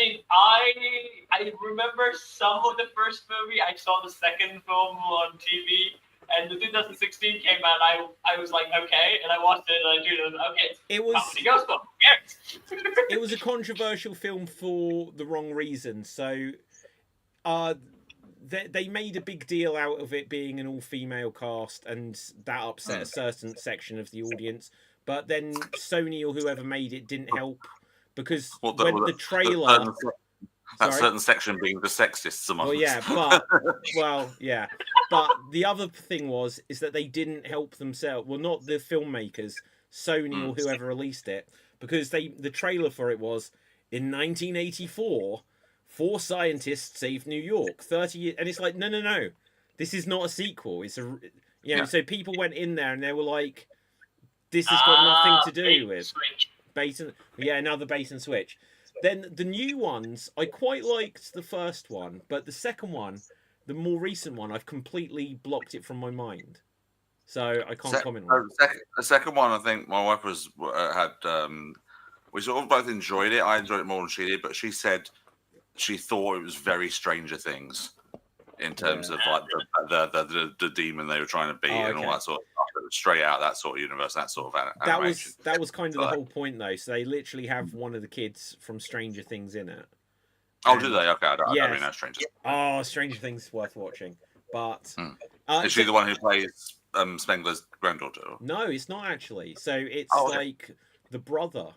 remember some of the first movie. I saw the second film on TV, and the 2016 came out. I was like, okay, and I watched it, and I treated it. Okay, it was Ghostbusters. It was a controversial film for the wrong reason. So, they made a big deal out of it being an all-female cast, and that upset a certain section of the audience. But then Sony or whoever made it didn't help, because when the trailer... That certain section being the sexists among But the other thing is that they didn't help themselves. Well, not the filmmakers, Sony or whoever released it, because the trailer for it was, in 1984... 4 scientists saved New York. 30 years, and it's like, no. This is not a sequel. It's a, So people went in there and they were like, this has got nothing to do with bait and another bait and switch. Then the new ones, I quite liked the first one, but the second one, the more recent one, I've completely blocked it from my mind. So I can't comment on it. The second one, I think my wife we sort of both enjoyed it. I enjoyed it more than she did, but she said she thought it was very Stranger Things in terms of like the demon they were trying to beat and all that sort of stuff. Straight out that sort of universe, that sort of animation. That was kind of the whole point, though. So they literally have one of the kids from Stranger Things in it. Oh, do they? Okay, I don't really know Stranger Things. Oh, Stranger Things is worth watching. But is she the one who plays Spengler's granddaughter? No, it's not actually. So it's like the brother.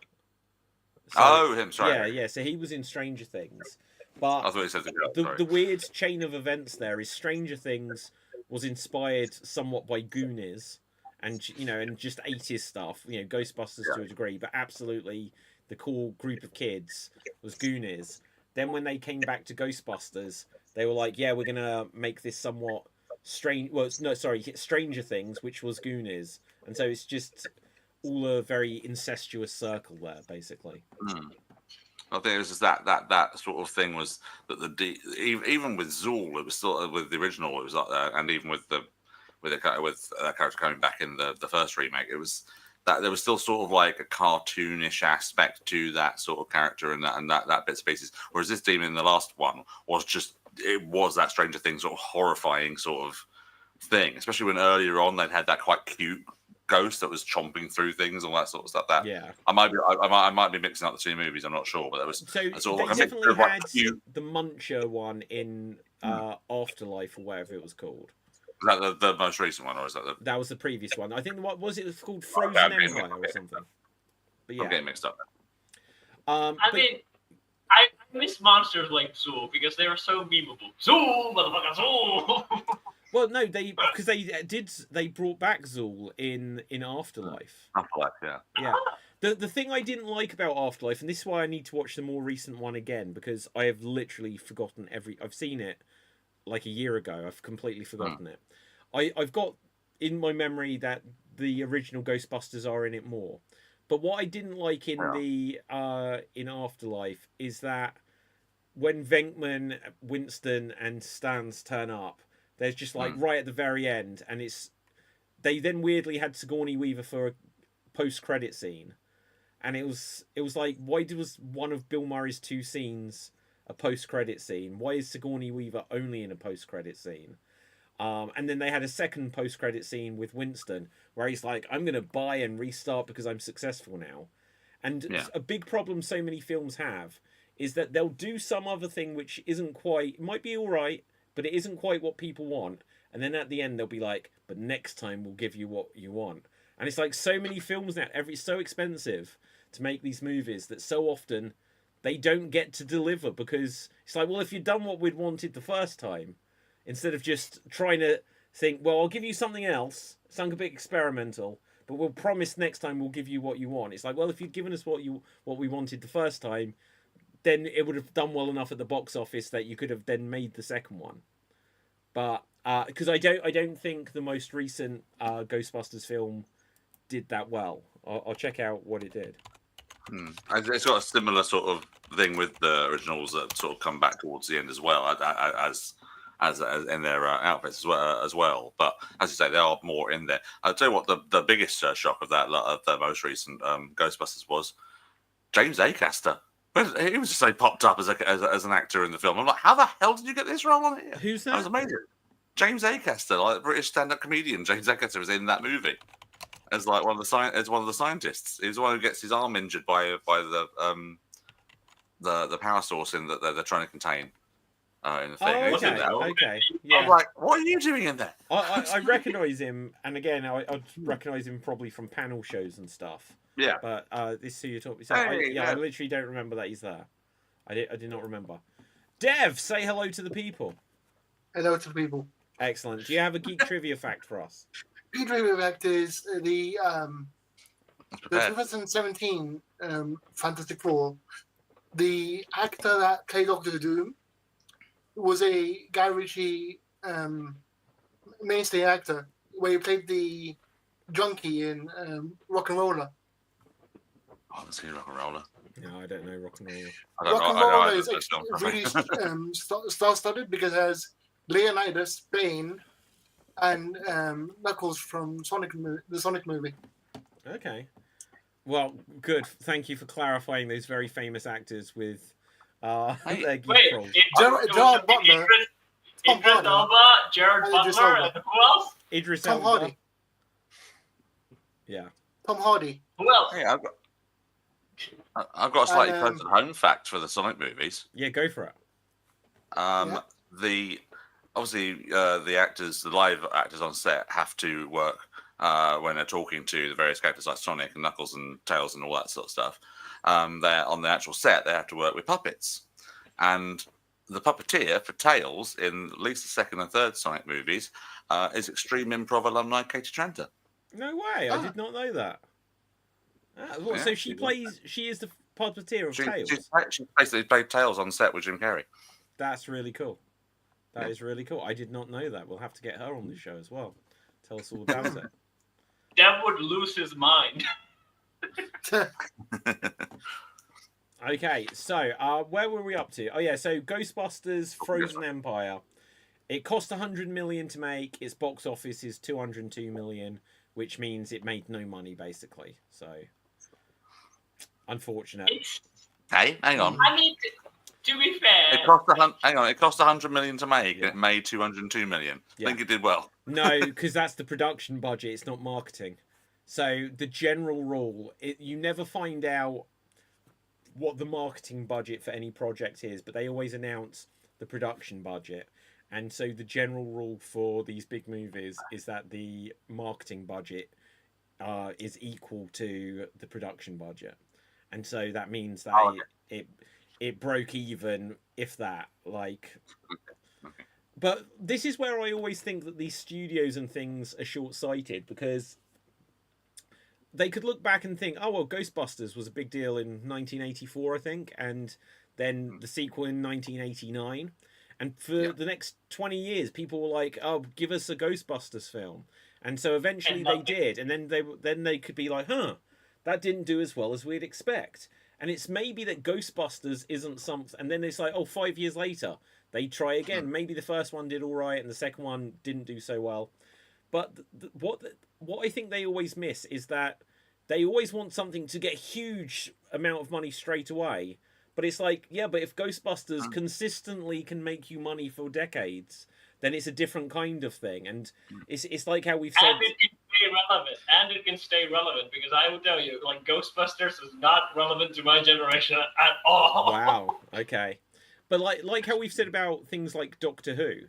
So, him, sorry. Yeah. So he was in Stranger Things. But I thought he said the weird chain of events there is Stranger Things was inspired somewhat by Goonies and just 80s stuff, Ghostbusters to a degree, but absolutely the core group of kids was Goonies. Then when they came back to Ghostbusters, they were like, we're gonna make this somewhat Stranger Things, which was Goonies. And so it's just all a very incestuous circle there, basically. I think it was just that sort of thing was that even with Zool, it was still with the original, it was like that, and even with that character coming back in the first remake, it was that there was still sort of like a cartoonish aspect to that sort of character and that bits and pieces. Whereas this demon in the last one was that Stranger Things sort of horrifying sort of thing, especially when earlier on they'd had that quite cute ghost that was chomping through things, all that sort of stuff. I might be mixing up the two movies. I'm not sure, but there was sort of they definitely had the Muncher one in Afterlife or whatever it was called. Is that the most recent one, or is that that was the previous one? I think what was it called, Frozen Empire or something. But yeah, I'm getting mixed up. I mean, I miss monsters like Zool because they were so memeable. Zool, motherfucker, Zool. well, no, they brought back Zool in Afterlife. Afterlife, yeah. Yeah. The thing I didn't like about Afterlife, and this is why I need to watch the more recent one again, because I have literally forgotten I've seen it like a year ago. I've completely forgotten it. I've got in my memory that the original Ghostbusters are in it more. But what I didn't like in Afterlife is that when Venkman, Winston, and Stans turn up, there's just like right at the very end, and they then weirdly had Sigourney Weaver for a post-credit scene. And it was like, why was one of Bill Murray's 2 scenes a post-credit scene? Why is Sigourney Weaver only in a post-credit scene? And then they had a second post-credit scene with Winston where he's like, I'm going to buy and restart because I'm successful now. And a big problem so many films have is that they'll do some other thing which isn't quite, it might be all right, but it isn't quite what people want. And then at the end, they'll be like, but next time we'll give you what you want. And it's like so many films now, so expensive to make these movies that so often they don't get to deliver because it's like, well, if you'd done what we'd wanted the first time, instead of just trying to think, well, I'll give you something else, something a bit experimental, but we'll promise next time we'll give you what you want. It's like, well, if you'd given us what we wanted the first time, then it would have done well enough at the box office that you could have then made the second one. But because I don't think the most recent Ghostbusters film did that well. I'll check out what it did. It's got a similar sort of thing with the originals that sort of come back towards the end as well, as in their outfits as well. But as you say, they are more in there. I'll tell you what, the biggest shock of the most recent Ghostbusters was James Acaster. He was just popped up as an actor in the film. I'm like, how the hell did you get this role on here? Who's that? That was amazing. James Acaster, like the British stand-up comedian. James Acaster was in that movie as like one of the scientists. He's the one who gets his arm injured by the power source in that they're trying to contain in the thing. Oh, He's in there. okay. Yeah. I'm like, what are you doing in there? I recognise him, and again, I recognise him probably from panel shows and stuff. Yeah. But this is who you're talking. So I literally don't remember that he's there. I did not remember. Dev, say hello to the people. Hello to the people. Excellent. Do you have a geek trivia fact for us? Geek trivia fact is the 2017 Fantastic Four. The actor that played Doctor Doom was a Guy Ritchie mainstay actor, where he played the junkie in Rock and Roller. I haven't seen Rock and Roller. No, I don't know Rock and Roller. Rock and Roller is really star-studded because it has Leonidas, Bane, and Knuckles from the Sonic movie. Okay. Well, good. Thank you for clarifying those very famous actors with their geek roles. Gerard Butler, Idris Elba, Jared Butler, and who else? Idris Tom Elba. Hardy. Yeah. Tom Hardy. Who else? Hey, I've got a slightly close to home fact for the Sonic movies. Yeah, go for it. The live actors on set have to work when they're talking to the various characters like Sonic and Knuckles and Tails and all that sort of stuff. They're on the actual set. They have to work with puppets, and the puppeteer for Tails in at least the second and third Sonic movies is Xstreamed Improv alumni Katie Tranter. No way! I did not know that. So she is the puppeteer of Tails. She basically played Tails on set with Jim Carrey. That's really cool. That is really cool. I did not know that. We'll have to get her on the show as well. Tell us all about it. Dev would lose his mind. Okay, so where were we up to? Oh yeah, so Ghostbusters Frozen Empire. It cost 100 million to make. Its box office is 202 million, which means it made no money basically. So unfortunate. Hey, hang on. I mean, to be fair, It cost 100 million to make, and it made 202 million. Yeah. I think it did well. No, because that's the production budget. It's not marketing. So the general rule, you never find out what the marketing budget for any project is, but they always announce the production budget. And so the general rule for these big movies is that the marketing budget is equal to the production budget, and so that means that it broke even, if that. Like, but this is where I always think that these studios and things are short-sighted, because they could look back and think, oh well, Ghostbusters was a big deal in 1984, I think, and then the sequel in 1989. And for the next 20 years, people were like, "Oh, give us a Ghostbusters film." And so eventually they did, and then they could be like, "Huh, that didn't do as well as we'd expect." And it's maybe that Ghostbusters isn't something, and then it's like, oh, 5 years later they try again. Maybe the first one did all right, and the second one didn't do so well. But what I think they always miss is that they always want something to get a huge amount of money straight away. But it's like, yeah, but if Ghostbusters consistently can make you money for decades, then it's a different kind of thing. And it's like how we've said... And it can stay relevant. And it can stay relevant, because I will tell you, like, Ghostbusters is not relevant to my generation at all. Wow, okay. But like how we've said about things like Doctor Who,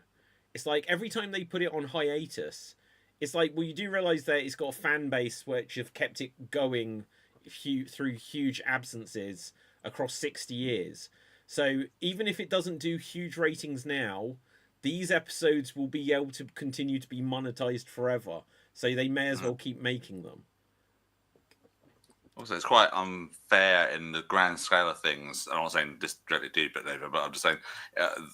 it's like every time they put it on hiatus, it's like, well, you do realise that it's got a fan base which have kept it going through huge absences across 60 years. So even if it doesn't do huge ratings now, these episodes will be able to continue to be monetized forever. So they may as well keep making them. Also, it's quite unfair in the grand scale of things. I'm not saying this directly to you, but I'm just saying,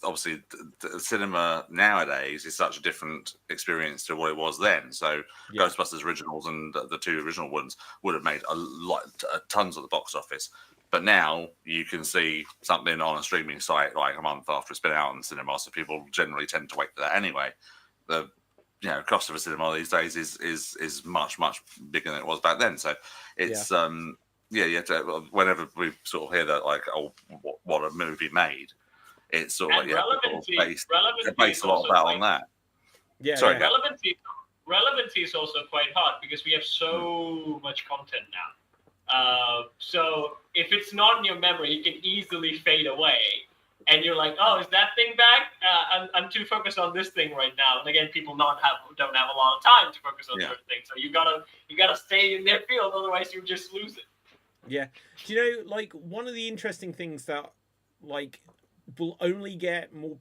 obviously, the cinema nowadays is such a different experience to what it was then. So, Ghostbusters originals and the two original ones would have made tons of the box office. But now you can see something on a streaming site like a month after it's been out in the cinema, so people generally tend to wait for that anyway. The cost of a cinema these days is much bigger than it was back then. So it's whenever we sort of hear that, like, oh, what a movie made, it's sort of relevancy based a lot of that on that. Yeah, sorry, relevancy is also quite hard because we have so much content now. So if it's not in your memory, it can easily fade away. And you're like, oh, is that thing back? I'm too focused on this thing right now. And again, people don't have a lot of time to focus on certain things. So you gotta stay in their field, otherwise you just lose it. Yeah. Do you know, like, one of the interesting things that, like, will only get more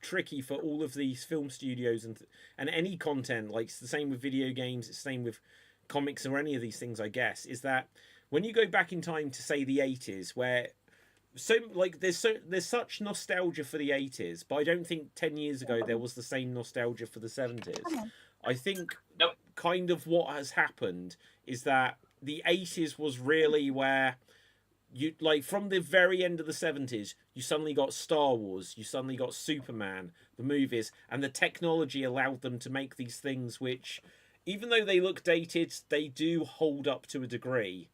tricky for all of these film studios and any content, like, it's the same with video games, it's the same with comics or any of these things, I guess, is that when you go back in time to, say, the 80s, where there's such nostalgia for the 80s, but I don't think 10 years ago there was the same nostalgia for the 70s. I think kind of what has happened is that the 80s was really where you, like, from the very end of the 70s, you suddenly got Star Wars, you suddenly got Superman, the movies, and the technology allowed them to make these things which, even though they look dated, they do hold up to a degree.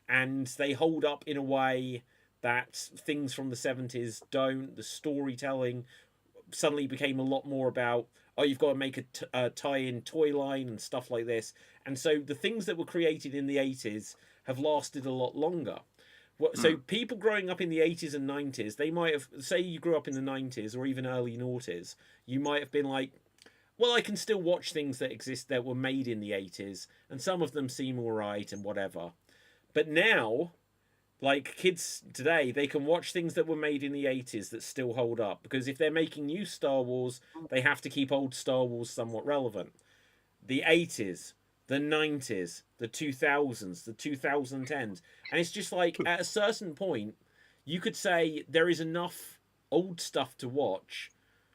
And they hold up in a way that things from the 70s don't. The storytelling suddenly became a lot more about, oh, you've got to make a tie-in toy line and stuff like this. And so the things that were created in the 80s have lasted a lot longer. So people growing up in the 80s and 90s, they might have, say you grew up in the 90s or even early noughties, you might have been like, well, I can still watch things that exist that were made in the 80s, and some of them seem all right and whatever. But now, like, kids today, they can watch things that were made in the 80s that still hold up. Because if they're making new Star Wars, they have to keep old Star Wars somewhat relevant. The 80s, the 90s, the 2000s, the 2010s. And it's just like, at a certain point, you could say there is enough old stuff to watch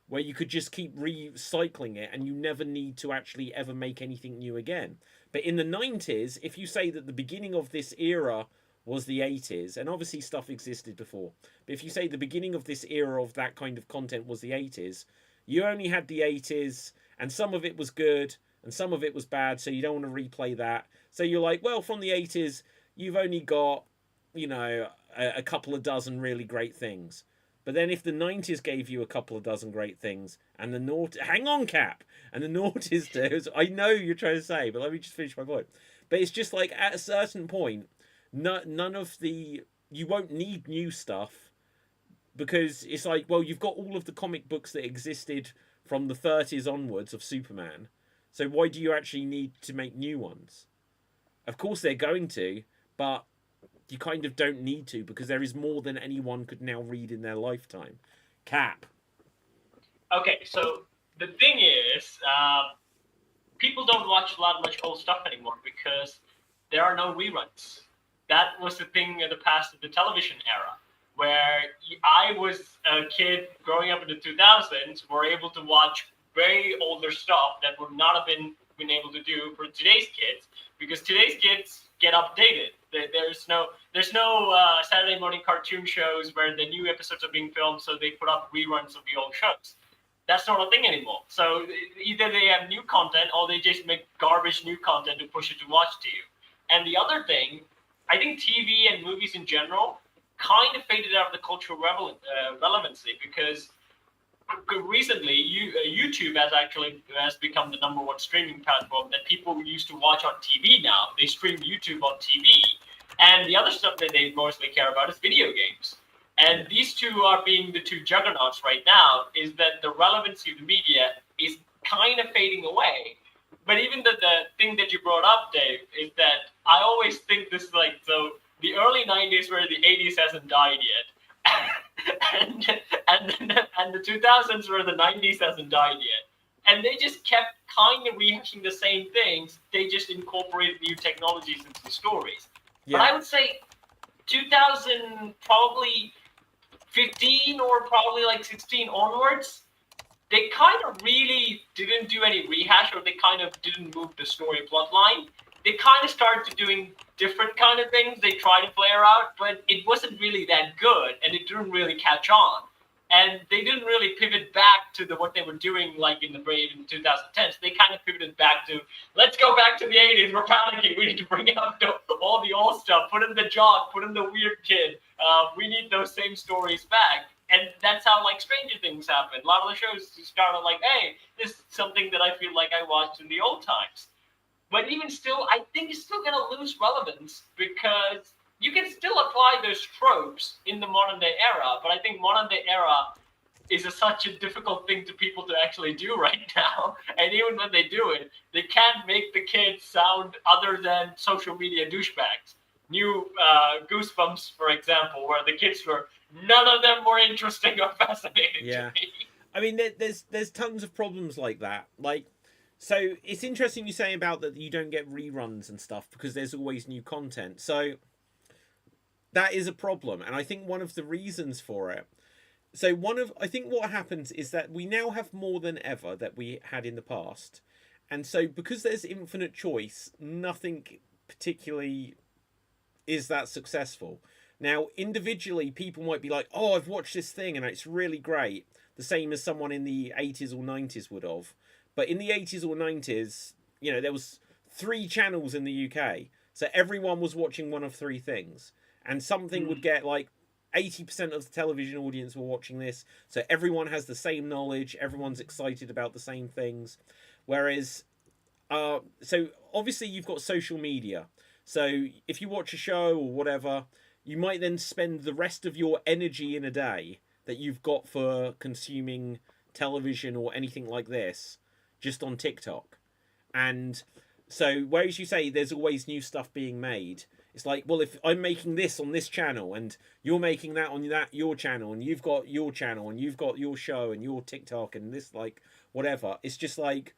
where you could just keep recycling it and you never need to actually ever make anything new again. But in the 90s, if you say that the beginning of this era was the 80s, and obviously stuff existed before, but if you say the beginning of this era of that kind of content was the 80s, you only had the 80s, and some of it was good, and some of it was bad, so you don't want to replay that. So you're like, well, from the 80s, you've only got, you know, a couple of dozen really great things. But then if the 90s gave you a couple of dozen great things, and the hang on, Cap, and the noughties do, I know you're trying to say, but let me just finish my point. But it's just like, at a certain point, none of the, you won't need new stuff, because it's like, well, you've got all of the comic books that existed from the 30s onwards of Superman, so why do you actually need to make new ones? Of course they're going to, but you kind of don't need to, because there is more than anyone could now read in their lifetime. Cap. Okay, so the thing is, people don't watch much old stuff anymore because there are no reruns. That was the thing in the past of the television era, where I was a kid growing up in the 2000s, were able to watch very older stuff that would not have been able to do for today's kids, because today's kids get updated. There's no Saturday morning cartoon shows where the new episodes are being filmed, so they put up reruns of the old shows. That's not a thing anymore. So either they have new content or they just make garbage new content to push it to watch to you. And the other thing, I think TV and movies in general kind of faded out of the cultural relevancy, because recently YouTube has become the number one streaming platform that people used to watch on TV now. They stream YouTube on TV. And the other stuff that they mostly care about is video games. And these two are being the two juggernauts right now, is that the relevancy of the media is kind of fading away. But even the thing that you brought up, Dave, is that I always think this, like, so the early 90s where the 80s hasn't died yet. and the 2000s where the 90s hasn't died yet. And they just kept kind of rehashing the same things. They just incorporated new technologies into the stories. Yeah. But I would say 2000 probably 15 or probably like 16 onwards, they kind of really didn't do any rehash, or they kind of didn't move the story plot line. They kind of started doing different kind of things they tried to flare out, but it wasn't really that good, and it didn't really catch on. And they didn't really pivot back to what they were doing, like in the 2010s. They kind of pivoted back to, let's go back to the 80s. We're panicking. We need to bring out all the old stuff. Put in the jock. Put in the weird kid. We need those same stories back. And that's how, like, Stranger Things happened. A lot of the shows started like, hey, this is something that I feel like I watched in the old times. But even still, I think it's still going to lose relevance, because you can still apply those tropes in the modern day era, but I think modern day era is such a difficult thing to people to actually do right now. And even when they do it, they can't make the kids sound other than social media douchebags. New Goosebumps, for example, where the kids were, none of them were interesting or fascinating to me. I mean, there's tons of problems like that. Like, so it's interesting you say about that you don't get reruns and stuff, because there's always new content. So that is a problem, and I think one of the reasons for it. So I think what happens is that we now have more than ever that we had in the past, and so because there's infinite choice, nothing particularly is that successful. Now, individually, people might be like, "Oh, I've watched this thing and it's really great," the same as someone in the 80s or 90s would have. But in the 80s or 90s, you know, there was 3 channels in the UK, so everyone was watching one of 3 things. And something would get like 80% of the television audience were watching this. So everyone has the same knowledge. Everyone's excited about the same things. Whereas, so obviously you've got social media. So if you watch a show or whatever, you might then spend the rest of your energy in a day that you've got for consuming television or anything like this just on TikTok. And so whereas you say there's always new stuff being made, it's like, well, if I'm making this on this channel and you're making that on your channel, and you've got your channel and you've got your show and your TikTok and this, like, whatever, it's just like,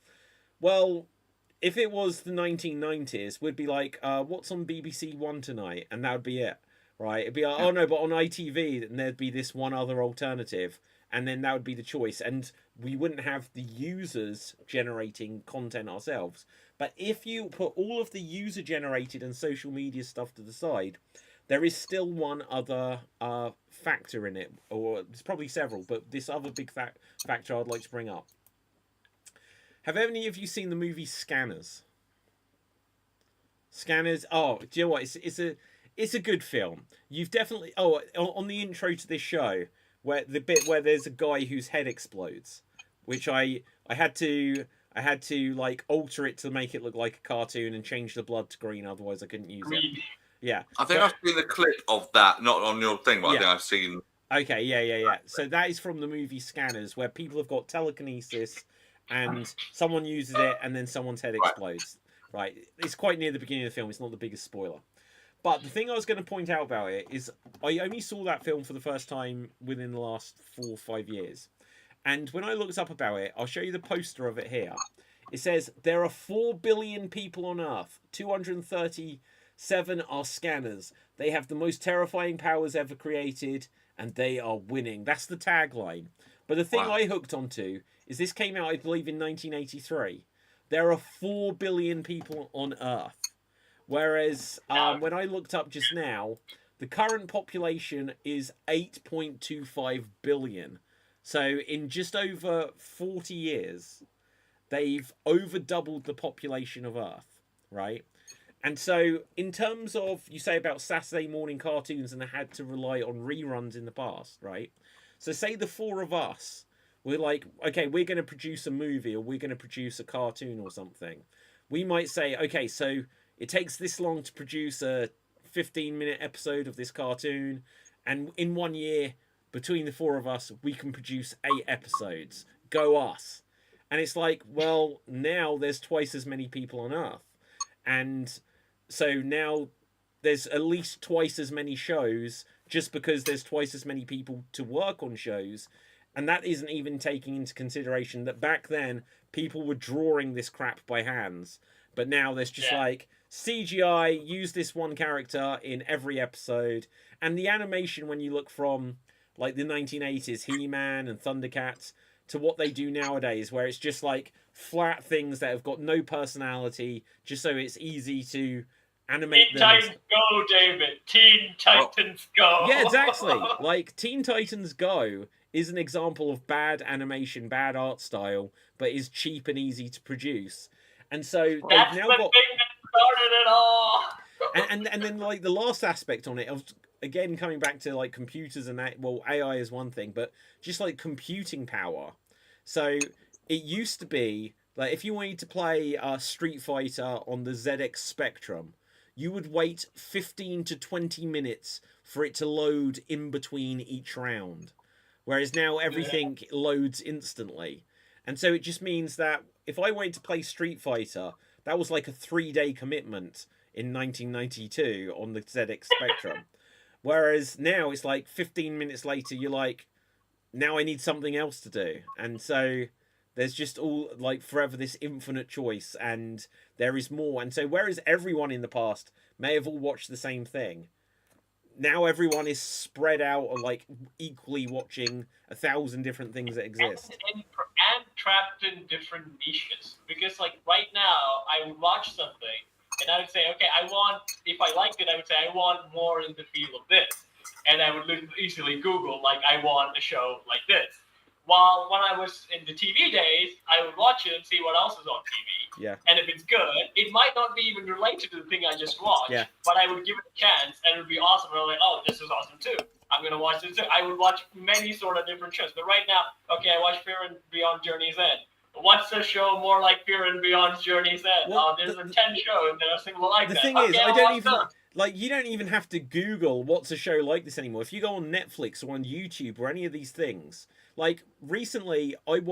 well, if it was the 1990s, we'd be like, what's on BBC One tonight? And that would be it, right? It'd be like, oh no, but on ITV, and there'd be this one other alternative, and then that would be the choice. And we wouldn't have the users generating content ourselves. But if you put all of the user-generated and social media stuff to the side, there is still one other factor in it, or there's probably several, but this other big factor I'd like to bring up. Have any of you seen the movie Scanners? Scanners. Oh, do you know what? It's a good film. You've definitely on the intro to this show, where the bit where there's a guy whose head explodes, which I had to like alter it to make it look like a cartoon and change the blood to green, otherwise I couldn't use it. Yeah. I think I've seen the clip of that, not on your thing, but I think I've seen. Okay, yeah. So that is from the movie Scanners, where people have got telekinesis and someone uses it and then someone's head explodes. right? It's quite near the beginning of the film. It's not the biggest spoiler. But the thing I was going to point out about it is I only saw that film for the first time within the last 4 or 5 years. And when I looked up about it, I'll show you the poster of it here. It says, there are 4 billion people on Earth. 237 are scanners. They have the most terrifying powers ever created, and they are winning. That's the tagline. But the thing I hooked onto is this came out, I believe, in 1983. There are 4 billion people on Earth. Whereas when I looked up just now, the current population is 8.25 billion. So in just over 40 years, they've over doubled the population of Earth, right? And so in terms of, you say about Saturday morning cartoons and they had to rely on reruns in the past, right? So say the 4 of us, we're like, okay, we're going to produce a movie or we're going to produce a cartoon or something. We might say, okay, so it takes this long to produce a 15-minute episode of this cartoon, and in 1 year, between the 4 of us, we can produce 8 episodes. Go us. And it's like, well, now there's twice as many people on Earth. And so now there's at least twice as many shows just because there's twice as many people to work on shows. And that isn't even taking into consideration that back then, people were drawing this crap by hands. But now there's just like CGI, use this one character in every episode. And the animation, when you look from like the 1980s, He-Man and Thundercats, to what they do nowadays, where it's just like flat things that have got no personality, just so it's easy to animate Teen them. Titans Go, David. Teen Titans Go. Yeah, exactly. Like Teen Titans Go is an example of bad animation, bad art style, but is cheap and easy to produce. And so That's they've now the got, thing that started it all. and then like the last aspect on it of, again, coming back to like computers and that, well, AI is one thing, but just like computing power. So it used to be like if you wanted to play Street Fighter on the ZX Spectrum, you would wait 15 to 20 minutes for it to load in between each round. Whereas now everything loads instantly. And so it just means that if I wanted to play Street Fighter, that was like a 3-day commitment in 1992 on the ZX Spectrum. Whereas now it's like 15 minutes later, you're like, now I need something else to do. And so there's just all like forever this infinite choice, and there is more. And so whereas everyone in the past may have all watched the same thing, now everyone is spread out or like equally watching 1,000 different things that exist. And trapped in different niches. Because like right now, I would watch something and I would say, okay, if I liked it, I would say, I want more in the feel of this. And I would easily Google, like, I want a show like this. While when I was in the TV days, I would watch it and see what else is on TV. Yeah. And if it's good, it might not be even related to the thing I just watched. Yeah. But I would give it a chance, and it would be awesome. And I'm like, oh, this is awesome too. I'm going to watch this too. I would watch many sort of different shows. But right now, okay, I watch Fear and Beyond Journey's End. What's a show more like Fear and Beyond Journey's End? Well, there's 10 shows, and there's a single like the that. thing okay, is, I I'll don't watch even them. like, you don't even have to Google what's a show like this anymore. If you go on Netflix or on YouTube or any of these things, like recently I've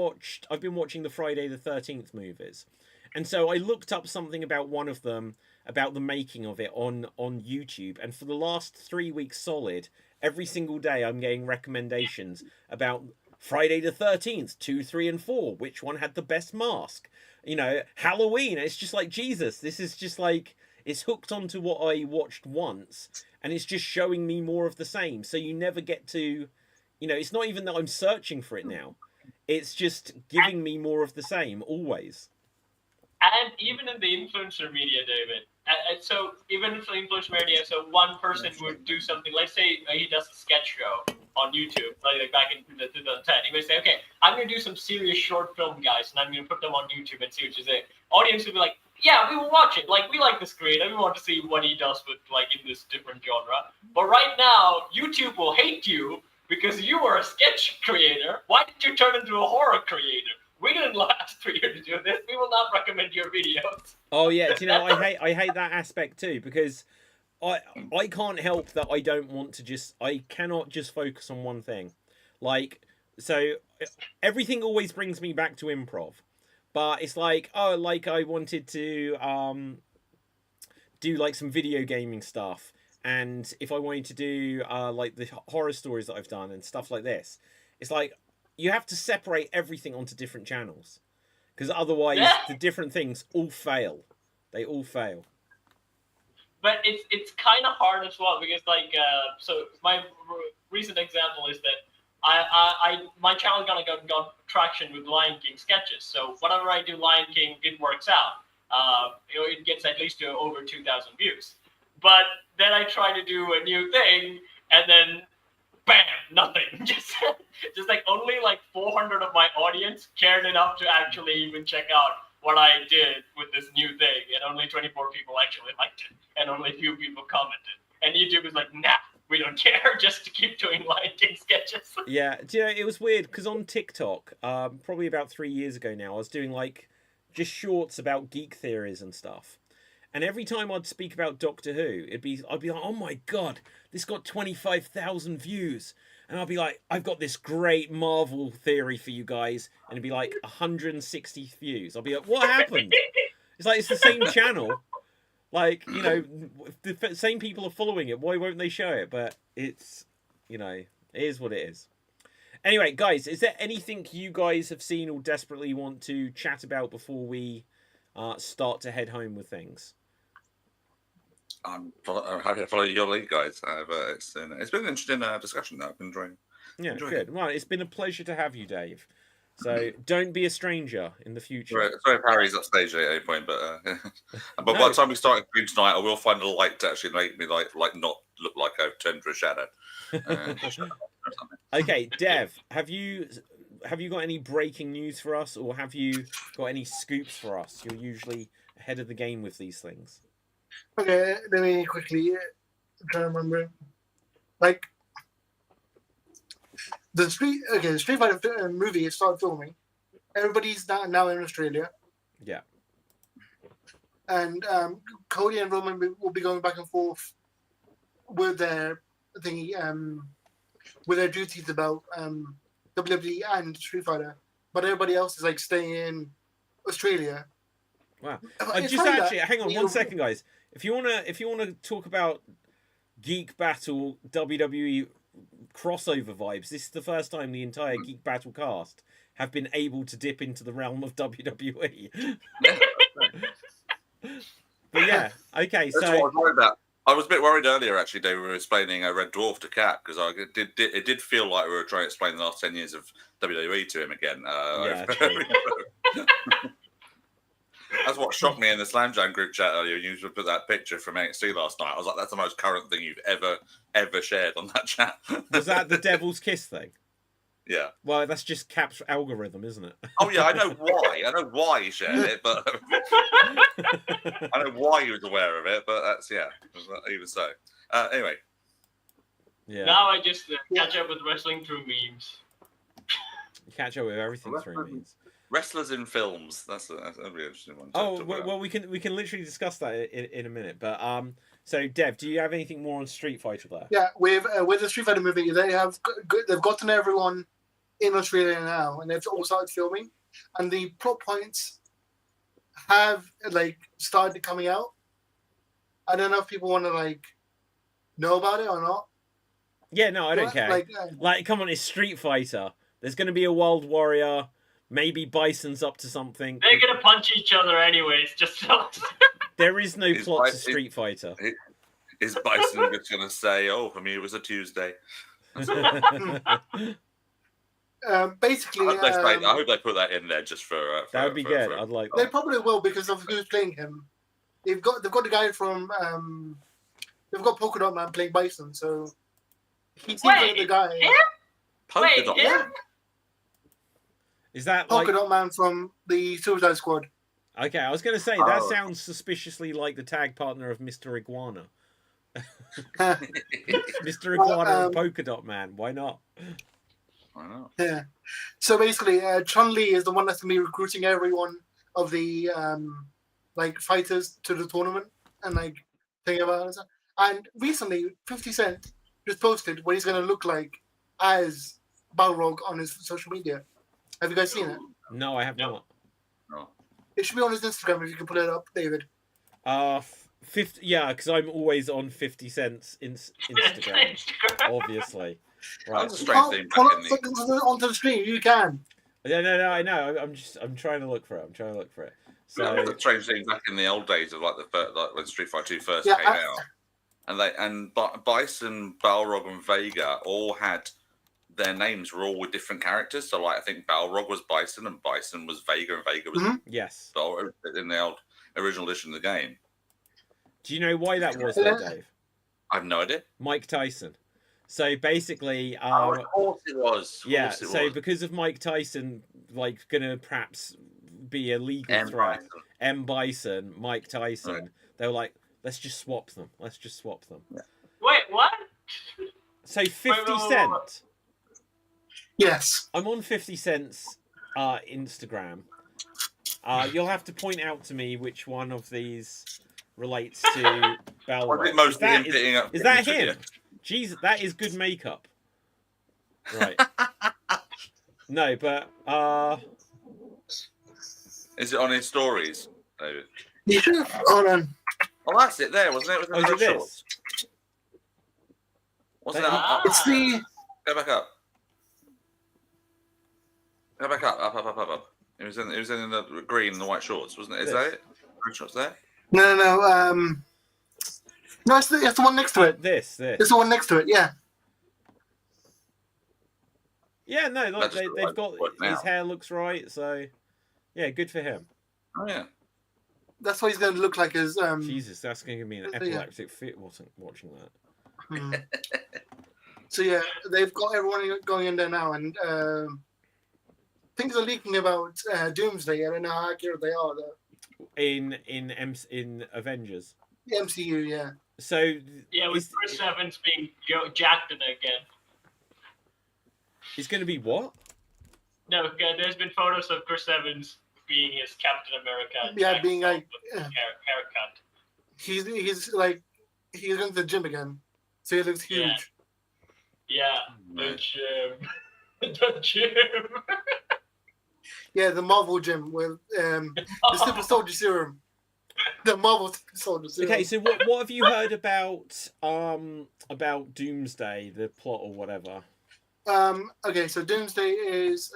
been watching the Friday the 13th movies, and so I looked up something about one of them, about the making of it on YouTube, and for the last 3 weeks solid, every single day I'm getting recommendations about Friday the 13th, 2, 3, and 4. Which one had the best mask? You know, Halloween. It's just like, Jesus, this is just like, it's hooked onto what I watched once, and it's just showing me more of the same. So you never get to, you know, it's not even that I'm searching for it now. It's just giving me more of the same, always. And even in the influencer media, David. So even in the influencer media, so one person would do something. Let's say he does a sketch show on YouTube, like back in 2010. He would say, "Okay, I'm going to do some serious short film, guys, and I'm going to put them on YouTube and see what you say." Audience would be like, "Yeah, we will watch it. Like, we like this creator. We want to see what he does with like in this different genre." But right now, YouTube will hate you because you are a sketch creator. Why did you turn into a horror creator? We didn't ask for you to do this. We will not recommend your videos. Oh yeah, do you know, I hate that aspect too, because I can't help that I cannot just focus on one thing. Like, so everything always brings me back to improv. But it's like, oh, like I wanted to do like some video gaming stuff, and if I wanted to do like the horror stories that I've done and stuff like this, it's like you have to separate everything onto different channels, because otherwise the different things all fail. They all fail. But it's kind of hard as well, because like so my recent example is that my channel got traction with Lion King sketches. So whenever I do Lion King, it works out. It gets at least to over 2,000 views. But then I try to do a new thing, and then bam, nothing. just like only like 400 of my audience cared enough to actually even check out what I did with this new thing, and only 24 people actually liked it, and only a few people commented. And YouTube is like, nah, we don't care, just to keep doing Lion King sketches. Yeah, do you know, it was weird, because on TikTok, probably about 3 years ago now, I was doing like just shorts about geek theories and stuff. And every time I'd speak about Doctor Who, I'd be like, oh my god, this got 25,000 views. And I'll be like, I've got this great Marvel theory for you guys. And it'd be like 160 views. I'll be like, what happened? It's like, it's the same channel. Like, you know, the same people are following it. Why won't they show it? But it's, you know, it is what it is. Anyway, guys, is there anything you guys have seen or desperately want to chat about before we start to head home with things? I'm happy to follow your lead, guys. It's been an interesting discussion that I've been enjoying. Yeah, good. Well, it's been a pleasure to have you, Dave. So don't be a stranger in the future. Sorry, Harry's upstage at any point, but but by the time we start stream tonight, I will find a light to actually make me like not look like I've turned to a shadow. Okay, Dev, have you got any breaking news for us, or have you got any scoops for us? You're usually ahead of the game with these things. Okay, let me quickly try to remember. Like the Street Fighter movie started filming. Everybody's now in Australia. Yeah. And Cody and Roman will be going back and forth with their thingy, with their duties about WWE and Street Fighter. But everybody else is like staying in Australia. Wow. Just actually, hang on 1 second, guys. If you wanna talk about Geek Battle WWE crossover vibes, this is the first time the entire Geek Battle cast have been able to dip into the realm of WWE. But yeah, okay. That's so what I was worried about. I was a bit worried earlier, actually, Dave, when we were explaining a Red Dwarf to Cap, because it did feel like we were trying to explain the last 10 years of WWE to him again. That's what shocked me in the Slam Jam group chat earlier. When you put that picture from NXT last night. I was like, that's the most current thing you've ever shared on that chat. Was that the Devil's Kiss thing? Yeah. Well, that's just Cap's algorithm, isn't it? Oh yeah, I know why. I know why he shared it, but I know why he was aware of it. But that's even so. Anyway. Yeah. Now I just catch up with wrestling through memes. You catch up with everything through memes. Wrestlers in films. That's a really interesting one. Oh well, we can literally discuss that in a minute. But so Dev, do you have anything more on Street Fighter there? Yeah, with the Street Fighter movie, they've gotten everyone in Australia now, and they've all started filming, and the plot points have like started coming out. I don't know if people want to know about it or not. Yeah, no, I don't care. Like, come on, it's Street Fighter. There's going to be a Wild Warrior. Maybe Bison's up to something. They're gonna punch each other anyways. Just there is no plot to Street Fighter. Is Bison just gonna say, "Oh, for me it was a Tuesday"? Basically, I hope they put that in there just for that would be good. I'd like that. They probably will, because of who's playing him. They've got the guy from they've got Polka Dot Man playing Bison, so he seems like the guy. Him? Polka Dot Man. Is that Polka Dot Man from the Suicide Squad? Okay, I was going to say that sounds suspiciously like the tag partner of Mr. Iguana. Mr. Iguana and Polka Dot Man. Why not? Why not? Yeah. So basically, Chun-Li is the one that's going to be recruiting every one of the fighters to the tournament and thinking about it. And recently, 50 Cent just posted what he's going to look like as Balrog on his social media. Have you guys seen it? No, I have not. No. It should be on his Instagram if you can pull it up, David. 50. Yeah, because I'm always on 50 Cents Instagram, obviously. Right. That's a strange thing. Pull up onto the screen. You can. No, I know. I'm trying to look for it. So That's a strange thing back in the old days of like when Street Fighter 2 first came out, and Bison, Balrog, and Vega all had their names were all with different characters. So like I think Balrog was Bison and Bison was Vega and Vega was yes. Balrog in the old original edition of the game. Do you know why that was, though, Dave? I have no idea. Mike Tyson. So basically, of course it was. Because of Mike Tyson, like, gonna perhaps be a legal threat. M. Bison, Mike Tyson. Right. They were like, let's just swap them. Yeah. Wait, what? So 50 Cent. Yes. I'm on 50 Cent's Instagram. You'll have to point out to me which one of these relates to Balrog. Is that him? Jesus, that is good makeup. Right. No, but is it on his stories, David? You should have. Hold on. Oh, that's it there, wasn't it? Was it this? Wasn't that? It's the. Go back up. Go back up. Up. It was in the green and the white shorts, wasn't it? Is that it? Green shorts there? No. No, it's the one next to it. This. It's the one next to it. Yeah. Yeah, no, like they've got his hair looks right, so yeah, good for him. Oh yeah. That's what he's going to look like as. Jesus, that's going to give me an epileptic fit watching that. So yeah, they've got everyone going in there now, and things are leaking about Doomsday. I don't know how accurate they are though. In Avengers. The MCU, yeah. So yeah, with Chris Evans being jacked in it again. It's going to be what? No, there's been photos of Chris Evans being his Captain America. Yeah, being like haircut. He's like he's going to the gym again, so he looks huge. Yeah, the gym. The gym. Yeah, the Marvel gym with the Super Soldier Serum. The Marvel Super Soldier Serum. Okay, so what have you heard about Doomsday, the plot or whatever? Okay, so Doomsday is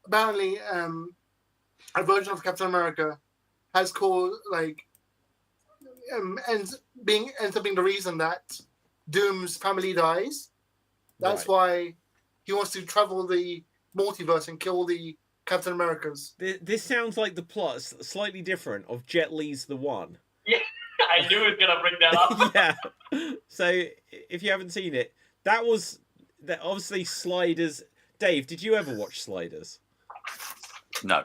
apparently a version of Captain America has called ends up being the reason that Doom's family dies. That's why he wants to travel the multiverse and kill the Captain Americas. This sounds like the plot slightly different of Jet Li's The One. Yeah, I knew it was gonna bring that up. Yeah. So if you haven't seen it, that obviously Sliders. Dave, did you ever watch Sliders? No.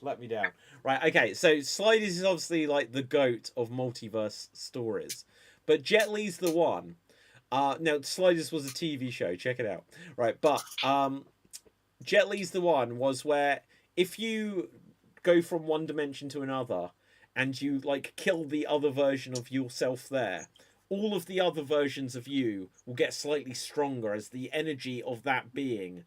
Let me down. Right, okay, so Sliders is obviously like the GOAT of multiverse stories. But Jet Li's The One. Now, Sliders was a TV show, check it out. Right, but Jet Li's The One was where if you go from one dimension to another and you like kill the other version of yourself there, all of the other versions of you will get slightly stronger as the energy of that being,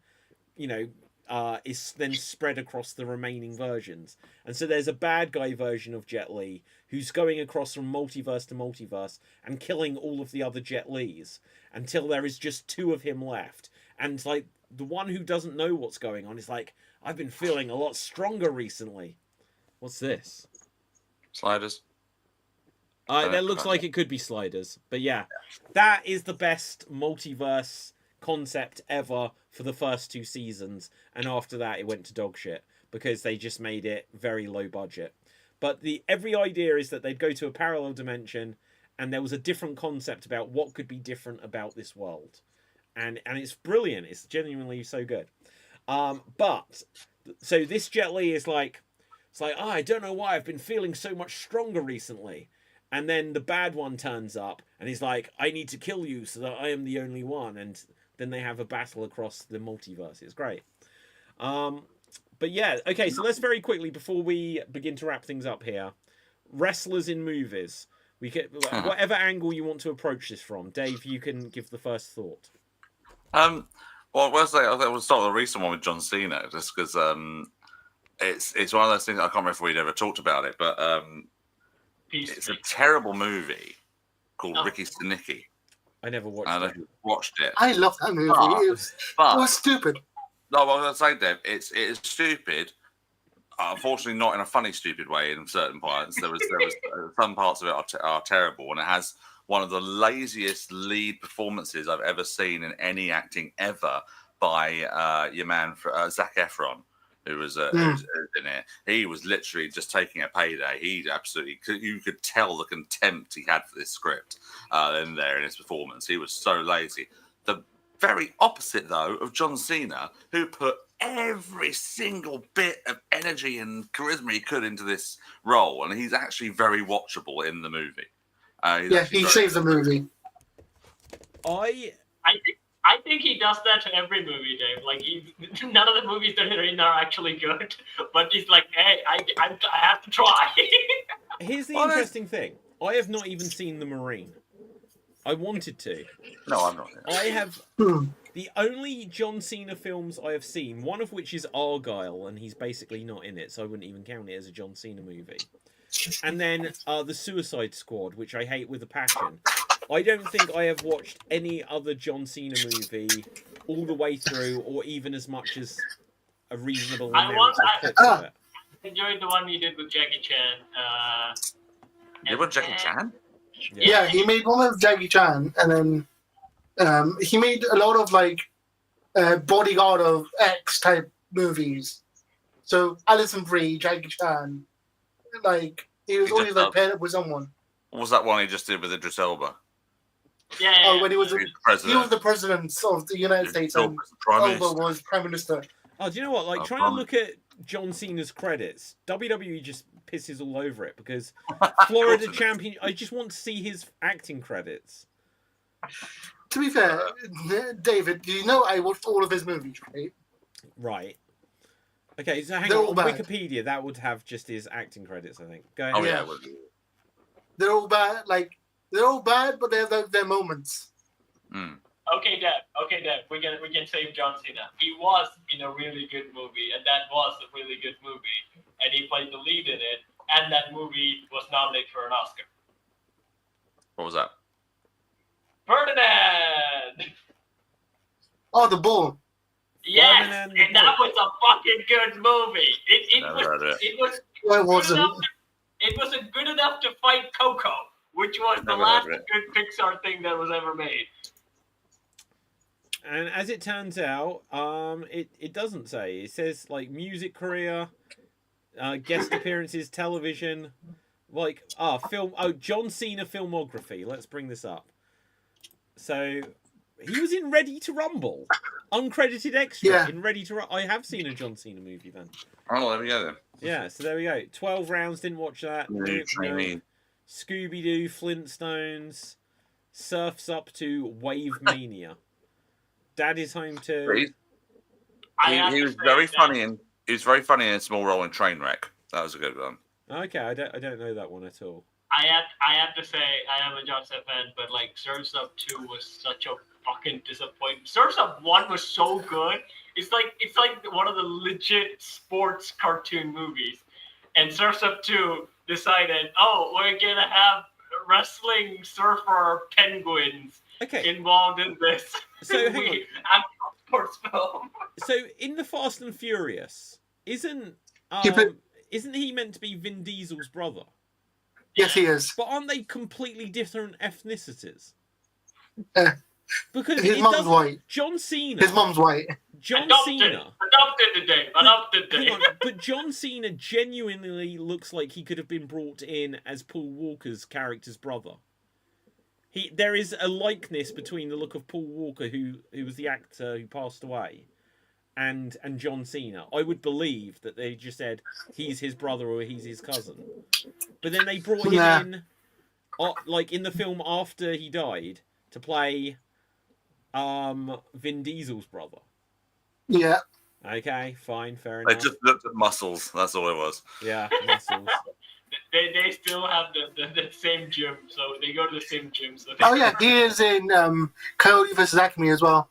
is then spread across the remaining versions. And so there's a bad guy version of Jet Li who's going across from multiverse to multiverse and killing all of the other Jet Lis until there is just two of him left. And like the one who doesn't know what's going on is like, I've been feeling a lot stronger recently. What's this? Sliders. That looks like it could be Sliders. But yeah, that is the best multiverse concept ever for the first two seasons. And after that, it went to dog shit because they just made it very low budget. But every idea is that they'd go to a parallel dimension and there was a different concept about what could be different about this world. And it's brilliant. It's genuinely so good. But so this Jet Li is like, it's like, I don't know why I've been feeling so much stronger recently. And then the bad one turns up and he's like, I need to kill you so that I am the only one. And then they have a battle across the multiverse. It's great. But yeah, okay, so let's very quickly, before we begin to wrap things up here, wrestlers in movies. We can, whatever angle you want to approach this from. Dave, you can give the first thought. Well, I think we'll start with the recent one with John Cena, just because it's one of those things. I can't remember if we'd ever talked about it, but it's a terrible movie called Ricky Stenicki. I never watched I don't know it. if you watched it. I love that movie. It was stupid. No, what I was going to say, Dev, it is stupid. Unfortunately, not in a funny, stupid way. In certain parts, there was some parts of it are terrible, and it has one of the laziest lead performances I've ever seen in any acting ever by your man Zac Efron, who was in it. He was literally just taking a payday. You could tell the contempt he had for this script in his performance. He was so lazy. The very opposite, though, of John Cena, who put every single bit of energy and charisma he could into this role, and he's actually very watchable in the movie. He saves the movie. I think he does that to every movie, Dave. Like, none of the movies that are in are actually good, but he's like, hey, I have to try. Here's the interesting thing. I have not even seen The Marine. I wanted to. No, I'm not. I have the only John Cena films I have seen, one of which is Argyle, and he's basically not in it, so I wouldn't even count it as a John Cena movie. And then The Suicide Squad, which I hate with a passion. I don't think I have watched any other John Cena movie all the way through, or even as much as a reasonable amount of clips of it. I enjoyed the one he did with Jackie Chan. You want Jackie Chan? Yeah, he made one with Jackie Chan, and then he made a lot of like Bodyguard of X type movies. So Alison Brie, Jackie Chan, like he was always like paired up with someone. What was that one he just did with Idris Elba? Yeah. Oh, when he was the president of the United States, and Elba was prime minister. Oh, do you know what? Like, trying to look at John Cena's credits, WWE just pisses all over it because Florida champion. I just want to see his acting credits. To be fair, David, do you know I watched all of his movies, right? Right. Okay, so hang on. Wikipedia, that would have just his acting credits, I think. Go ahead. Oh, yeah. They're all bad. Like, they're all bad, but they have their moments. Okay, Deb. We can save John Cena. He was in a really good movie, and that was a really good movie, and he played the lead in it, and that movie was nominated for an Oscar. What was that? Ferdinand. Oh, the Bull. Yes, and that was a fucking good movie. It was good enough to fight Coco, which was the last good Pixar thing that was ever made. And as it turns out, it doesn't say. It says like music career, guest appearances, television, like film. Oh, John Cena filmography. Let's bring this up. So he was in Ready to Rumble, uncredited extra in Ready to Rumble. I have seen a John Cena movie then. Oh, there we go then. Yeah, so there we go. 12 rounds. Didn't watch that. No. Scooby Doo, Flintstones, Surfs Up to Wave Mania. Dad is Home too. He was very funny in. He was very funny in a small role in Trainwreck. That was a good one. Okay, I don't know that one at all. I have to say I am a John Cena fan, but like Surfs Up 2 was such a fucking disappointment. Surfs Up 1 was so good. It's like one of the legit sports cartoon movies, and Surfs Up 2 decided, we're gonna have wrestling surfer penguins involved in this. So hang on. Sports film. So in the Fast and Furious, isn't he meant to be Vin Diesel's brother? Yes, he is. But aren't they completely different ethnicities? Because his mom's white. John Cena. His mom's white. Adopted today. Hang on, but John Cena genuinely looks like he could have been brought in as Paul Walker's character's brother. There is a likeness between the look of Paul Walker, who was the actor who passed away, and John Cena. I would believe that they just said he's his brother or he's his cousin. But then they brought him in, like in the film after he died, to play Vin Diesel's brother. Yeah. Okay, fine, fair enough. They just looked at muscles. That's all it was. Yeah, muscles. They still have the same gym, so they go to the same gym. So he is in Coyote vs. Acme as well.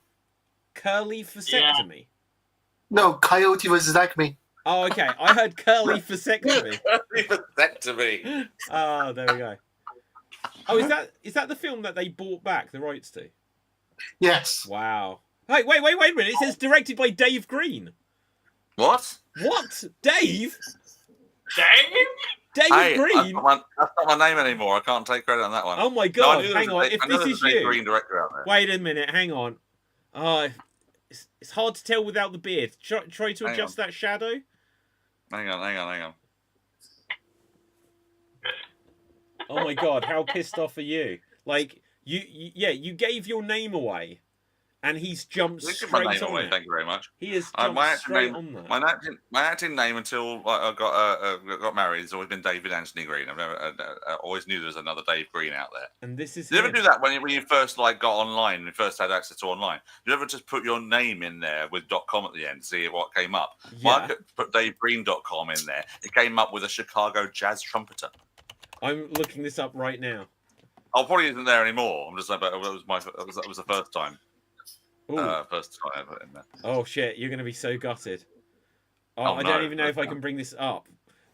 Curly vasectomy? No, Coyote vs. Acme. Oh, okay. I heard curly vasectomy. Vasectomy. Oh, there we go. Oh, is that the film that they bought back the rights to? Yes. Wow. Hey, wait a minute. It says directed by Dave Green. What? What? Dave? Dave? David Green? That's not my name anymore. I can't take credit on that one. Oh my No, I god, knew hang there was on. a- If I know this there is was a you. Green director out there. Wait a minute, hang on. Oh, it's hard to tell without the beard. Try to adjust that shadow. Hang on. Oh my god, how pissed off are you? Like, you gave your name away, and he's jumped You give straight my name on away, it. thank you very much. He has My jumped acting straight name, on that. my acting name until I got married has always been David Anthony Green. I always knew there was another Dave Green out there. And this is Did you ever him. do that when you first got online and first had access to online? Did you ever just put your name in there with .com at the end to see what came up? Yeah. I put DaveGreen.com in there. It came up with a Chicago jazz trumpeter. I'm looking this up right now. Oh, probably isn't there anymore. I'm just saying, but that was the first time. Ooh. First time I put it in there. Oh shit, you're gonna be so gutted. Oh, Oh, I no. don't even know if I can bring this up.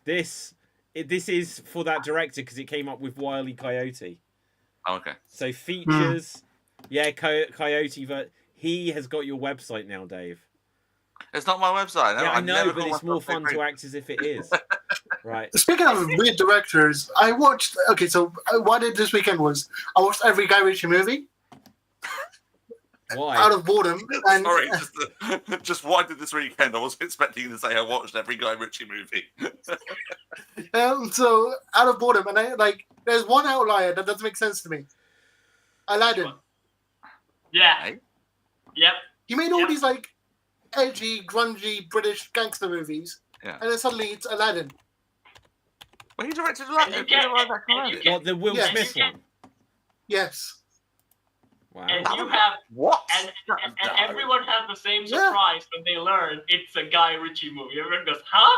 This is for that director because it came up with Wile E. Coyote. Oh, okay. So features, yeah, Coyote, but he has got your website now, Dave. It's not my website. Yeah, I I'd know, never but call it's more myself fun Dave to Green. act as if it is. Right. Speaking of weird directors, I watched. Okay, so what I did this weekend was I watched every Guy Ritchie movie Why? out of boredom. And Sorry, just what I did this weekend. I wasn't expecting you to say I watched every Guy Ritchie movie. so out of boredom, and there's one outlier that doesn't make sense to me. Aladdin. Yeah. Hey? Yep. He made all Yep. these edgy, grungy British gangster movies, Yeah. and then suddenly it's Aladdin. Well, he directed And Aladdin. you get- What, the Will Yeah. Smith one? Yes. Wow. And you have, What? and everyone has the same Yeah. surprise when they learn it's a Guy Ritchie movie. Everyone goes, huh?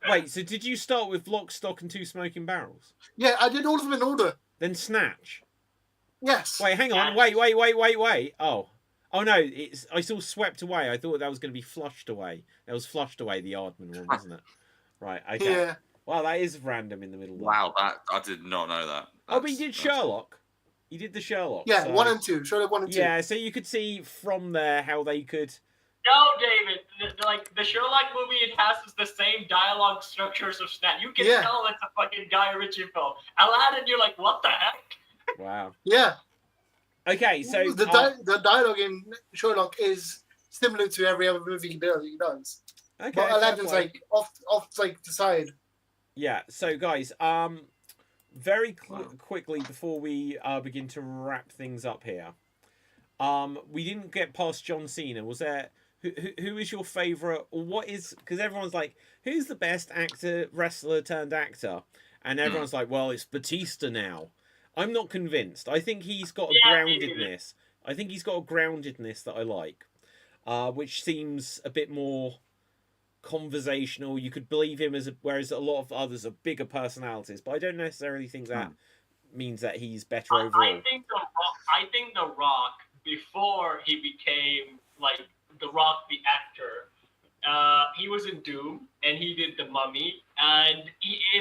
Wait, so did you start with Lock, Stock, and Two Smoking Barrels? Yeah, I did all of them in order. Then Snatch? Yes. Wait, hang on. Wait. Oh no, I saw Swept Away. I thought that was going to be Flushed Away. That was Flushed Away, the Aardman one, wasn't it? Right, okay. Yeah. Well, that is random in the middle. There. Wow, I did not know that. Oh, but he did Sherlock. He did the Sherlock. Yeah, so... 1 and 2. Sherlock 1 and 2. Yeah, so you could see from there how they could... No, David. The Sherlock movie, it has the same dialogue structures of Snatch. You can Yeah. tell it's a fucking Guy Ritchie film. Aladdin, you're like, what the heck? Wow. Yeah. Okay, so... The dialogue in Sherlock is similar to every other movie he does. okay, But fair Aladdin's play. off the side. Yeah, so guys, very quickly before we begin to wrap things up here, we didn't get past John Cena. Was there who is your favorite, or what is, because everyone's like, who's the best actor, wrestler turned actor, and everyone's like, well, it's Batista now. I'm not convinced. I think he's got a groundedness. I think he's got a groundedness that I like, which seems a bit more conversational. You could believe him whereas a lot of others are bigger personalities, but I don't necessarily think that means that he's better overall. I think The Rock, before he became like The Rock the actor, he was in Doom and he did The Mummy, and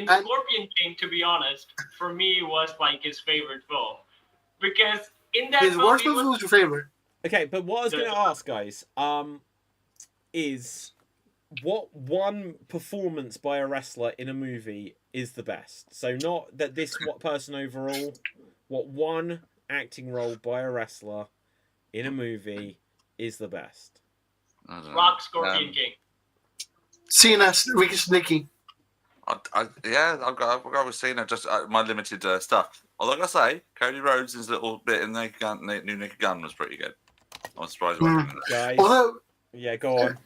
Scorpion King, to be honest, for me was like his favorite film, because in that His worst movie was your favorite. Okay, but what I was going to ask, guys, is what one performance by a wrestler in a movie is the best? So not that this person overall, what one acting role by a wrestler in a movie is the best? Rock, Scorpion King. Cena, Ricky Snicky. I've got with Cena, just my limited stuff. Although I say, Cody Rhodes' little bit in New Naked Gun was pretty good. I was surprised about it. Guys, Although, yeah, go on.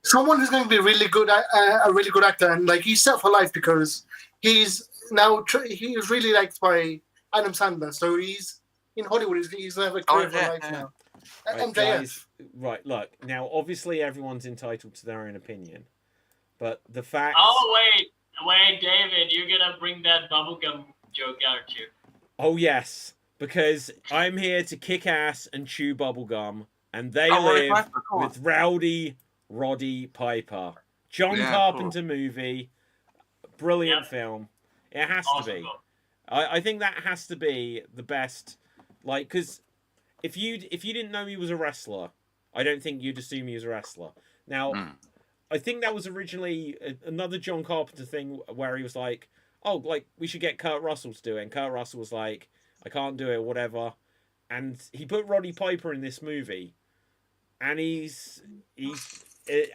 someone who's going to be really good, a really good actor, and he's set for life because he's now he is really liked by Adam Sandler. So he's in Hollywood. He's going to have a career for life now. Right, MJF. guys, right, look, now obviously everyone's entitled to their own opinion, but the fact... Oh, wait, David, you're going to bring that bubblegum joke, aren't you? Oh, yes, because I'm here to kick ass and chew bubblegum, and they live with rowdy Roddy Piper. John Yeah, Carpenter movie. Brilliant Yep. film. It has Awesome to be. film. I think that has to be the best. Like, because if you didn't know he was a wrestler, I don't think you'd assume he was a wrestler. Now, I think that was originally another John Carpenter thing where he was like, "Oh, like we should get Kurt Russell to do it." And Kurt Russell was like, "I can't do it, whatever." And he put Roddy Piper in this movie, and he's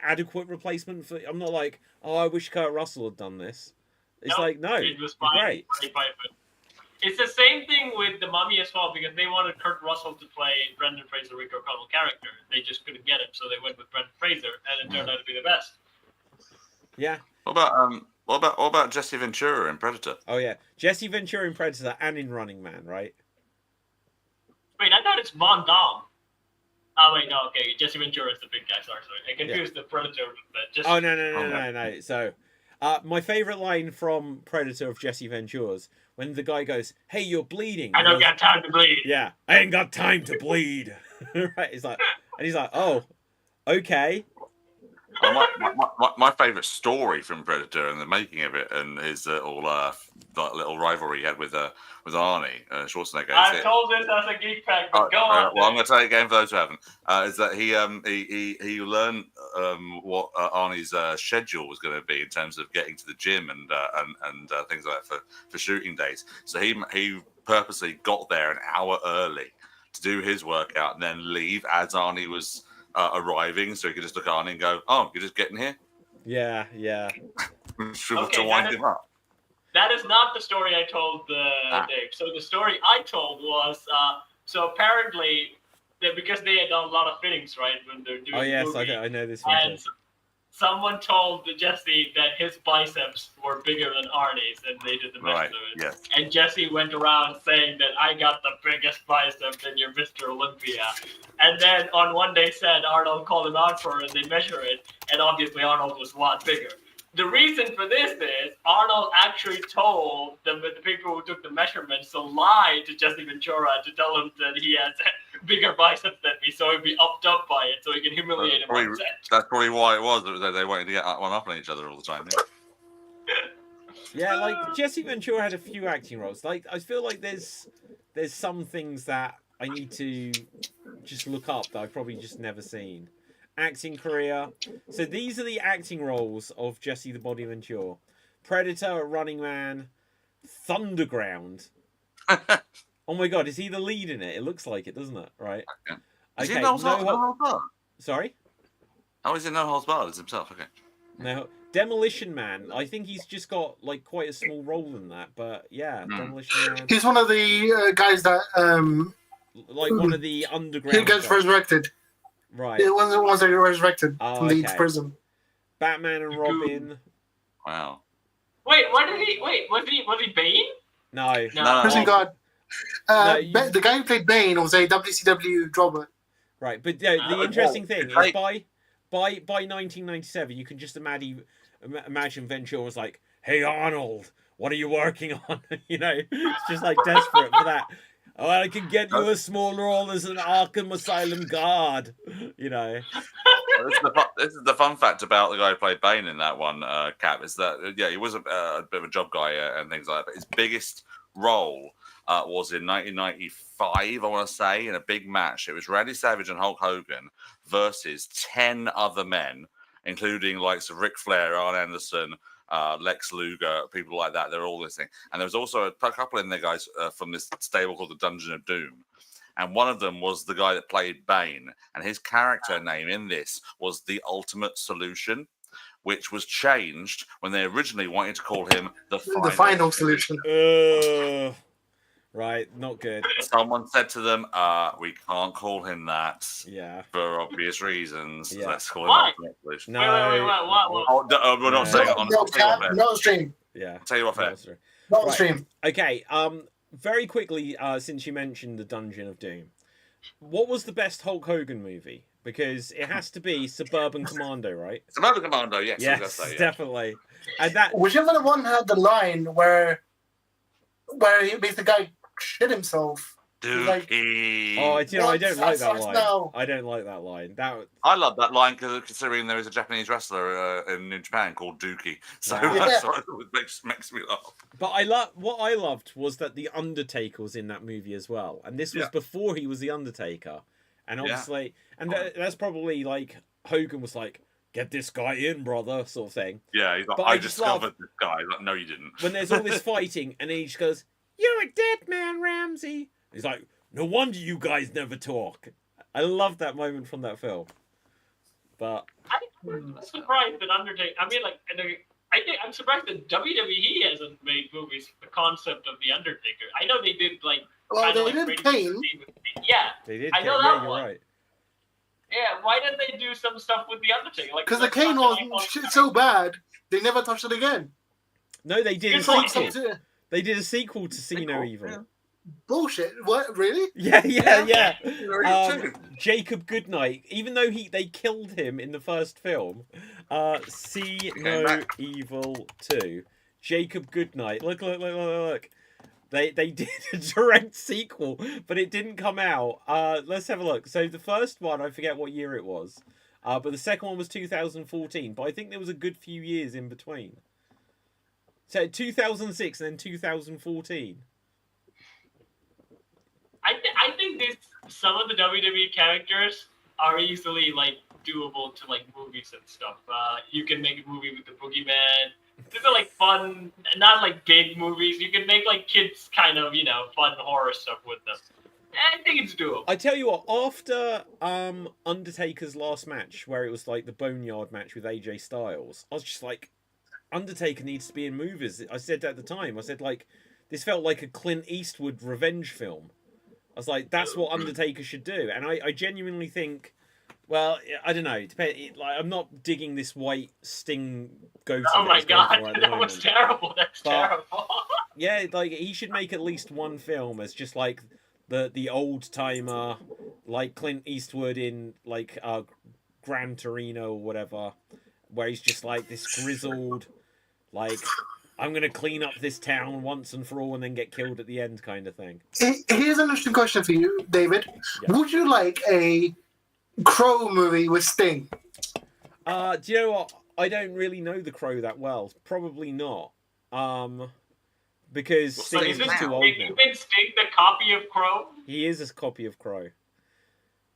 adequate replacement for. I'm not like, "Oh, I wish Kurt Russell had done this." It's like, no, it was fine. great. It's the same thing with The Mummy as well, because they wanted Kurt Russell to play Brendan Fraser Rick O'Connell character. They just couldn't get him, so they went with Brendan Fraser, and it turned out to be the best. Yeah. What about Jesse Ventura in Predator? Oh yeah, Jesse Ventura in Predator and in Running Man, right? Wait, I thought it's Von Damme. Oh wait, no, okay, Jesse Ventura is the big guy. Sorry, I confused the Predator with the Jesse. Oh no. So, my favorite line from Predator of Jesse Ventura's when the guy goes, "Hey, you're bleeding." I don't got time to bleed. Yeah, I ain't got time to bleed. Right? He's like, "Oh, okay." My favourite story from Predator and the making of it, and his little rivalry he had with Arnie Schwarzenegger. I've told this as a geek pack, but go on. Well, I'm going to tell you again for those who haven't. Is that he learned what Arnie's schedule was going to be in terms of getting to the gym and things like that for shooting days. So he purposely got there an hour early to do his workout and then leave as Arnie was arriving, so he could just look at Arnie and go, "Oh, you're just getting here." Yeah. To wind him up. That is not the story I told Dave. So the story I told was, so apparently, because they had done a lot of fittings, right, when they're doing Oh yes, the movie, I know this one. and someone told Jesse that his biceps were bigger than Arnie's, and they did the best Right. of it. Yes. And Jesse went around saying that I got the biggest bicep and you're Mr. Olympia. And then on one day said Arnold called him out for it, and they measure it, and obviously Arnold was a lot bigger. The reason for this is Arnold actually told the people who took the measurements to lie to Jesse Ventura to tell him that he has bigger biceps than me, so he'd be upped up by it, so he can humiliate him on set. That's probably why it was. They wanted to get one up on each other all the time. Yeah, like Jesse Ventura had a few acting roles. Like I feel like there's some things that I need to just look up that I've probably just never seen. Acting career. So these are the acting roles of Jesse the Body Ventura: Predator, Running Man, Thunderground. Oh my God, is he the lead in it? It looks like it, doesn't it? Right. Is he No Holds Barred? Sorry. Oh, he's in No Holds Barred as himself. Okay. No, Demolition Man. I think he's just got like quite a small role in that, but yeah, Demolition Man. He's one of the guys that like one of the underground. he gets guys. resurrected. Right. Yeah, one of the ones that get resurrected from the okay. prison. Batman and Robin. Wow. Wait, what did he? Wait, was he Bane? No. Prison God. No, the guy who played Bane was a WCW drummer. Right, but the interesting thing is by 1997, you can just imagine Ventura was like, "Hey Arnold, what are you working on?" You know, it's just like desperate for that. "Oh, I can get you a small role as an Arkham Asylum guard." You know. This is the fun fact about the guy who played Bane in that one, Cap, is that he was a bit of a job guy and things like that. But his biggest role was in 1995, I want to say, in a big match. It was Randy Savage and Hulk Hogan versus 10 other men, including likes of Ric Flair, Arn Anderson, Lex Luger, people like that. They're all this thing. And there was also a couple in there, guys, from this stable called the Dungeon of Doom. And one of them was the guy that played Bane. And his character name in this was The Ultimate Solution, which was changed when they originally wanted to call him The Final Solution. Right, not good. Someone said to them, we can't call him that. Yeah. For obvious reasons. Yeah. Let's call him Ultimate Solution. No. What? We're not saying it on the No stream. Yeah. I'll tell you off air. No stream. Okay, very quickly, since you mentioned the Dungeon of Doom, what was the best Hulk Hogan movie? Because it has to be Suburban Commando, right? Suburban Commando, yes. Yes, say, yeah. definitely. And that Whichever one had the line where he makes the guy shit himself Like- Dookie. Oh, I don't like that sucks line. now. I don't like that line. I love that line considering there is a Japanese wrestler in Japan called Dookie. So Wow. that's what makes me laugh. But what I loved was that the Undertaker was in that movie as well, and this was before he was the Undertaker, and obviously, that's probably like Hogan was like, "Get this guy in, brother," sort of thing. Yeah, he's like, But I just discovered love this guy. Like, no, you didn't. when there's all this fighting, and then he just goes, "You're a dead man, Ramsey." He's like, "No wonder you guys never talk." I love that moment from that film. But I'm surprised that Undertaker. I mean, like, I'm surprised that WWE hasn't made movies with the concept of the Undertaker. I know they did like. Well, kinda they like did Brady Kane. Yeah, they did. I know yeah, that you're one. right. yeah. Why didn't they do some stuff with the Undertaker? Like, Because the let's Kane talk was about- shit so bad, they never touched it again. No, they did a Good point. sequel. They did a sequel to See No Sequel, Evil. yeah. Bullshit. What? Really? Yeah. Very good too. Jacob Goodnight, even though they killed him in the first film, See No back. Evil 2. Jacob Goodnight. Look. They did a direct sequel, but it didn't come out. Let's have a look. So the first one, I forget what year it was, but the second one was 2014. But I think there was a good few years in between. So 2006 and then 2014. I think some of the WWE characters are easily like doable to like movies and stuff. You can make a movie with the Boogeyman. These are like fun, not like big movies. You can make like kids kind of fun horror stuff with them. I think it's doable. I tell you what, after Undertaker's last match, where it was like the Boneyard match with AJ Styles, I was just like, Undertaker needs to be in movies. I said at the time, I said like, this felt like a Clint Eastwood revenge film. I was like, that's what Undertaker should do, and I genuinely think. Well, I don't know. Like, I'm not digging this white Sting goatee. Oh my god, right that was terrible. That's terrible. Yeah, like he should make at least one film as just like the old timer, like Clint Eastwood in like Gran Torino or whatever, where he's just like this grizzled, like, I'm gonna clean up this town once and for all and then get killed at the end kind of thing. Here's an interesting question for you, David. Yeah. Would you like a Crow movie with Sting? Do you know what? I don't really know the Crow that well. Probably not. Because Well, Sting is Sting just too old You've now. been Sting the copy of Crow? He is a copy of Crow.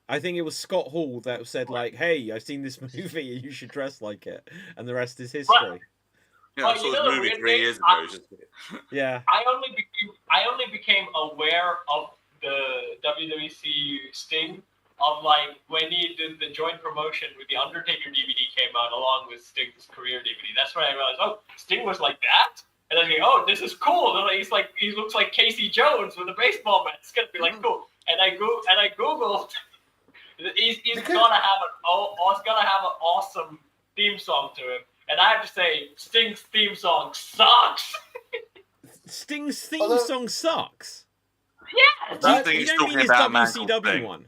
I think it was Scott Hall that said like, "Hey, I've seen this movie. You should dress like it," and the rest is history. Yeah, I Well, saw you this know the movie weird 3 thing? years ago. Yeah. I only became aware of the WWC Sting of like when he did the joint promotion with the Undertaker DVD came out along with Sting's career DVD. That's when I realized, oh, Sting was like that. And I think, oh, this is cool. And he looks like Casey Jones with a baseball bat. It's gonna be like cool. And I googled. He's gonna have an awesome theme song to him. And I have to say, Sting's theme song sucks. Sting's theme song sucks. Yeah. I think You he's don't talking mean his about Man Called WCW Sting. one.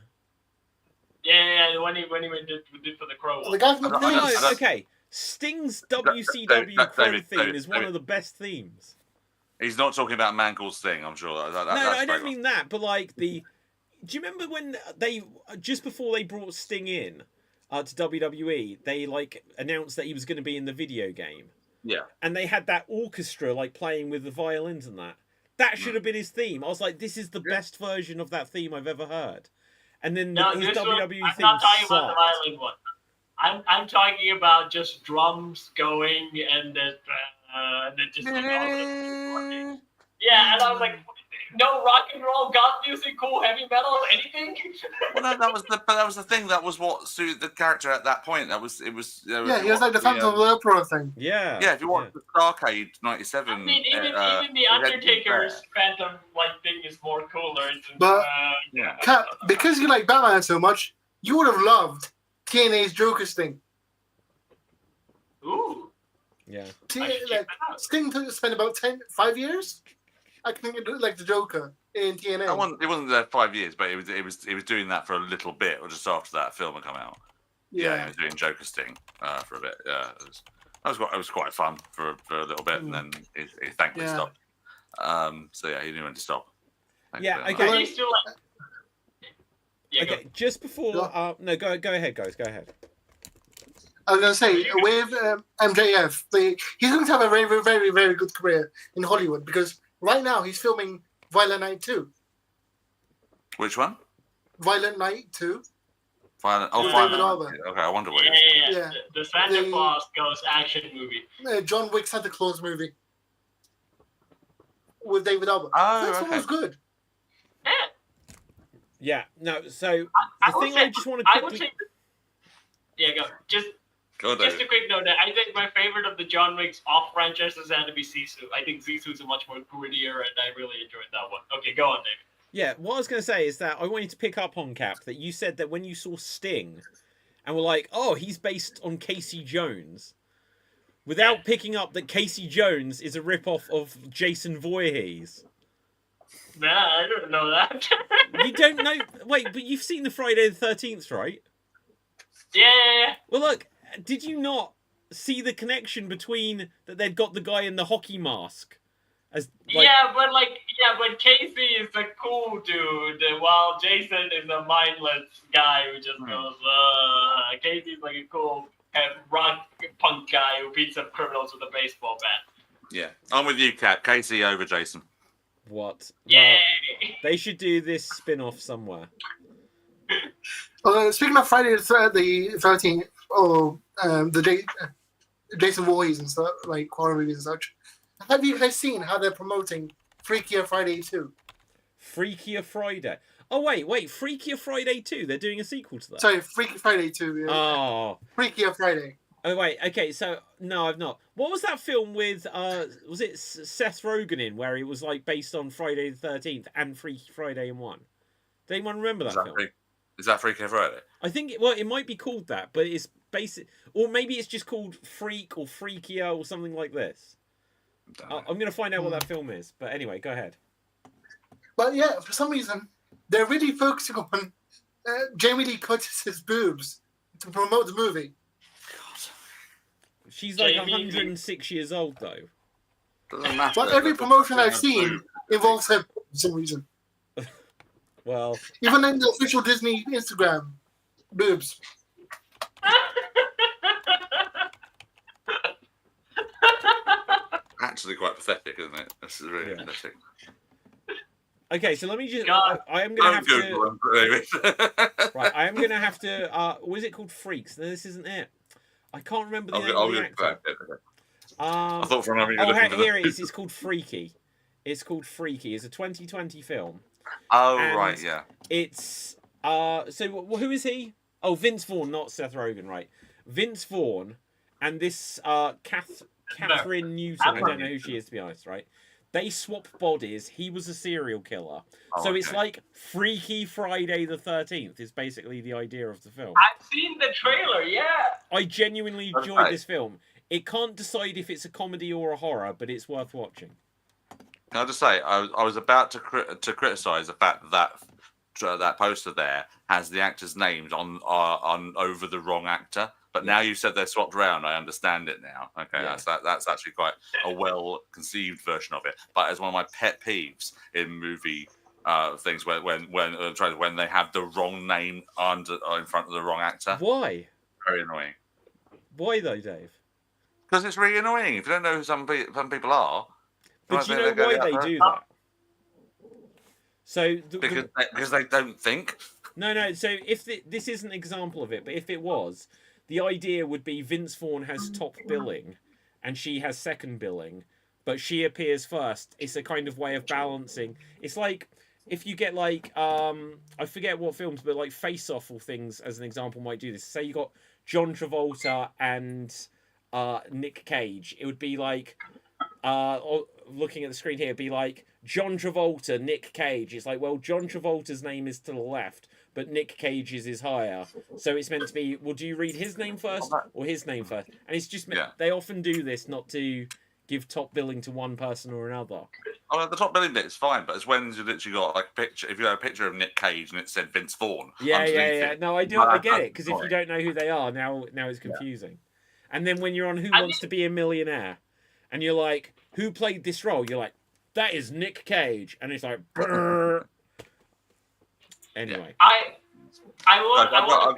Yeah, when he did for the Crow The one. guy from I don't- Police. No, okay. Sting's WCW Crow David, theme is one of the best themes. He's not talking about Man Called Sting, I'm sure. No, I don't mean that, but like the. Do you remember when they just before they brought Sting in to WWE, they like announced that he was going to be in the video game, Yeah. and they had that orchestra like playing with the violins and that. That should have been his theme. I was like, this is the best version of that theme I've ever heard. And then No, his this one, WWE I'm theme not talking about the sucked. violin one. I'm talking about just drums going and then just like yeah, and I was like, no rock and roll, goth music, cool heavy metal, anything. Well, no, that was the thing. That was what suited the character at that point. It was. Yeah, he was like the Phantom of the Opera thing. Yeah. Yeah, if you watch the Starcade '97, I mean, even the it had to be Undertaker's Phantom like thing is more cooler. It's, But- Yeah. Kat, because you like Batman so much, you would have loved TNA's Joker Sting. ooh, Yeah. I should check Like, that out. Sting spent about 5 years. I can think of like the Joker in TNA. It wasn't there 5 years, but it was doing that for a little bit, or just after that film had come out. Yeah, he was doing Joker Sting for a bit. Yeah, it was quite fun for a little bit, and then he thankfully Yeah. stopped. So yeah, he knew when to stop. Yeah, Thank you okay. very Are much. you still like? Yeah, Okay, just before. No, go ahead, guys. Go ahead. I was going to say, with MJF, he's going to have a very, very, very, very good career in Hollywood because right now he's filming Violent Night 2. Which one? Violent Night 2. Violent. David Violent. Harbour. Okay, I wonder what Yeah, it is. yeah. The Santa The- Claus Ghost action movie. John Wick Santa Claus movie with David Harbour. Oh, First one okay. was good. Yeah, Yeah. No. So I the would thing say- I just want to I would quickly. say. Yeah, go. Go on, Just a David. quick note. I think my favorite of the John Wick's off franchises had to be Sisu. I think Zisu's a much more grittier, and I really enjoyed that one. Okay, go on, David. Yeah, what I was going to say is that I wanted to pick up on Cap that you said that when you saw Sting, and were like, "Oh, he's based on Casey Jones," without picking up that Casey Jones is a rip-off of Jason Voorhees. Nah, I didn't know that. You don't know? Wait, but you've seen the Friday the 13th, right? Yeah. Well, look, did you not see the connection between that they'd got the guy in the hockey mask? As like, But Casey is a cool dude, while Jason is a mindless guy who just goes, Casey's like a cool rock punk guy who beats up criminals with a baseball bat. Yeah, I'm with you, Kat. Casey over Jason. what? Yay! Well, they should do this spin-off somewhere. Speaking of Friday the 13th, Jason Voorhees and stuff, like horror movies and such, have you guys seen how they're promoting Freakier Friday 2? Freakier Friday. Oh, wait. Freakier Friday 2? They're doing a sequel to that? Sorry, Freaky Friday 2. Yeah. Oh. Freakier Friday. Oh, wait. Okay, so, no, I've not. What was that film with, was it Seth Rogen in, where it was, like, based on Friday the 13th and Freaky Friday in one? Does anyone remember that film? Is that Freaky Friday? I think, it might be called that, but it's basic, or maybe it's just called Freak or Freakier or something like this. I'm going to find out what that film is, but anyway, go ahead. But yeah, for some reason, they're really focusing on Jamie Lee Curtis's boobs to promote the movie. She's like Jamie Lee. 106 years old, though. Doesn't matter. But every promotion I've seen involves her for some reason. Well, Even in the official Disney Instagram, boobs. Actually, quite pathetic, isn't it? This is really Yeah. pathetic. okay, so let me just. God. I am going to I'm have to. Google David. Right, I am going to have to. Was it called Freaks? No, this isn't it. I can't remember the name I'll of the go actor. back. I thought for a moment you were Oh, looking for here the- it is. It's called Freaky. It's called Freaky. It's a 2020 film. Oh, And right, yeah. It's so who is he? Oh, Vince Vaughn, not Seth Rogen, right? Vince Vaughn and this Catherine Newton. I don't know who she is, to be honest, right? They swap bodies. He was a serial killer, Oh, so it's okay. like Freaky Friday the 13th is basically the idea of the film. I've seen the trailer, yeah. I genuinely Okay. enjoyed this film. It can't decide if it's a comedy or a horror, but it's worth watching. Can I just say, I was about to criticise the fact that that poster there has the actors' names on over the wrong actor, but now you said they're swapped around. I understand it now. Okay, Yeah. that's actually quite a well conceived version of it. But as one of my pet peeves in movie things, when they have the wrong name in front of the wrong actor, Why? very annoying. Why though, Dave? Because it's really annoying if you don't know who some people are. But do you know they're going why they out do there. that? So Because they don't think. No. So if this is an example of it, but if it was, the idea would be Vince Vaughn has top billing, and she has second billing, but she appears first. It's a kind of way of balancing. It's like if you get like I forget what films, but like Face Off or things as an example might do this. Say you got John Travolta and Nick Cage. It would be like looking at the screen here, it'd be like John Travolta, Nick Cage. It's like, well, John Travolta's name is to the left, but Nick Cage's is higher. So it's meant to be, well, do you read his name first or his name first? And it's just, they often do this not to give top billing to one person or another. Oh, the top billing bit is fine, but it's when you literally got like a picture. If you had a picture of Nick Cage and it said Vince Vaughn, Yeah. it, No, I get it, because if you don't know who they are, now it's confusing. And then when you're on Who Wants to Be a Millionaire, and you're like, who played this role? You're like, that is Nick Cage, and it's like, brrr. Anyway. I've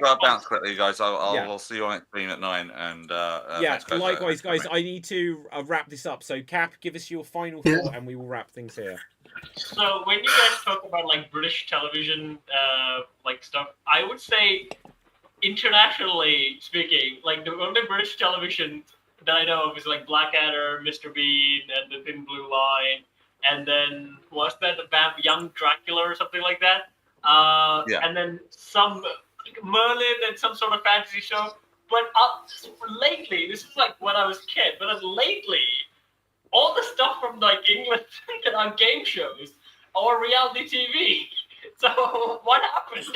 got to bounce quickly, guys. I'll see you on Xstreamed at 9. And likewise, guys. I need to wrap this up. So, Cap, give us your final thought, and we will wrap things here. So, when you guys talk about like British television, like stuff, I would say, internationally speaking, like the only British television that I know of is like Blackadder, Mr. Bean, and The Thin Blue Line, and then was that the Young Dracula or something like that? And then some Merlin and some sort of fantasy show. But lately, this is like when I was a kid, but lately, all the stuff from like England game shows or reality TV. So what happened?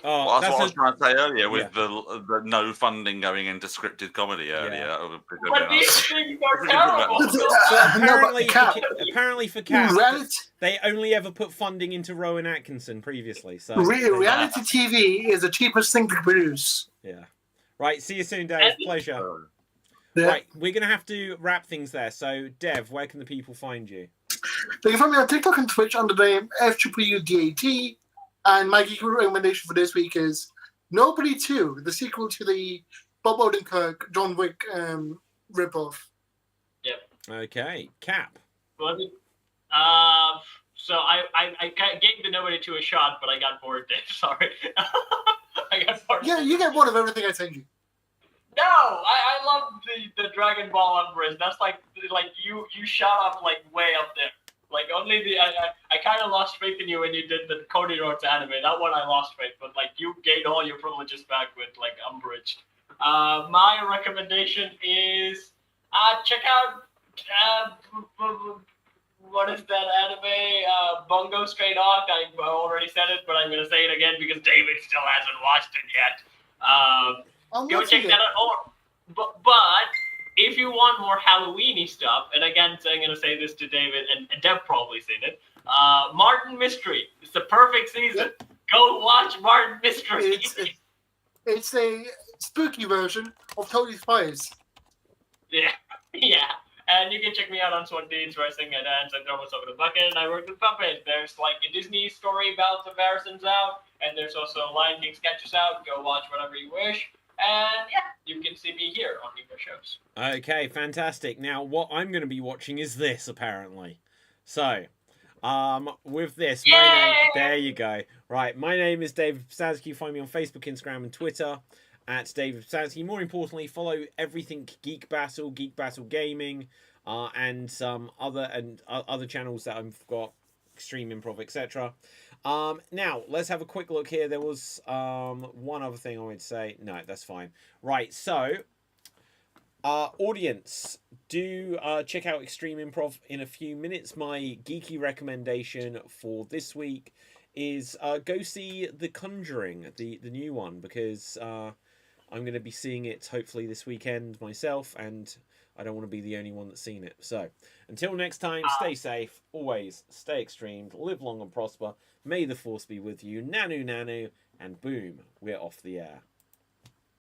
Well, that's what I was trying to say earlier with the no funding going into scripted comedy earlier. But these things are terrible. Apparently for Cat, they only ever put funding into Rowan Atkinson previously. So reality TV is the cheapest thing to produce. Yeah. Right. See you soon, Dave. Pleasure. Yeah. Right. We're going to have to wrap things there. So, Dev, where can the people find you? They can find me on TikTok and Twitch under the name FUUDAT. And my geek recommendation for this week is Nobody 2, the sequel to the Bob Odenkirk John Wick ripoff. Yep. Okay, Cap. So I gave the Nobody 2 a shot, but I got bored. Sorry. I got bored. Yeah, you get bored of everything I send you. No, I love the Dragon Ball Umbrage. That's like you shot up like way up there. Like only I kind of lost faith in you when you did the Cody Rhodes anime. That one I lost faith, but like you gained all your privileges back with like Umbrage. My recommendation is check out what is that anime? Bungo Stray Dog. I already said it, but I'm gonna say it again because David still hasn't watched it yet. Go check that out. But if you want more Halloweeny stuff, and again, I'm going to say this to David, and Deb probably seen it, Martin Mystery. It's the perfect season. Go watch Martin Mystery. It's a spooky version of Totally Spies. Yeah. And you can check me out on Swan Deeds, Wrestling at Ends, and Throw Myself in the Bucket, and I work with Puppet. There's like a Disney story about the Harrisons out, and there's also Lion King sketches out. Go watch whatever you wish. And yeah, you can see me here on your shows. Okay, fantastic. Now, what I'm going to be watching is this, apparently. So, with this, there you go. Right, my name is David Psadsky. You find me on Facebook, Instagram, and Twitter at David Psadsky. More importantly, follow everything Geek Battle Gaming, and some other channels that I've got, Extreme Improv, etc. Now, let's have a quick look here. There was one other thing I would say. No, that's fine. Right, so, audience, do check out Extreme Improv in a few minutes. My geeky recommendation for this week is go see The Conjuring, the new one, because I'm going to be seeing it hopefully this weekend myself, and I don't want to be the only one that's seen it. So, until next time, stay safe, always stay extremed, live long and prosper. May the force be with you. Nanu, nanu, and boom, we're off the air.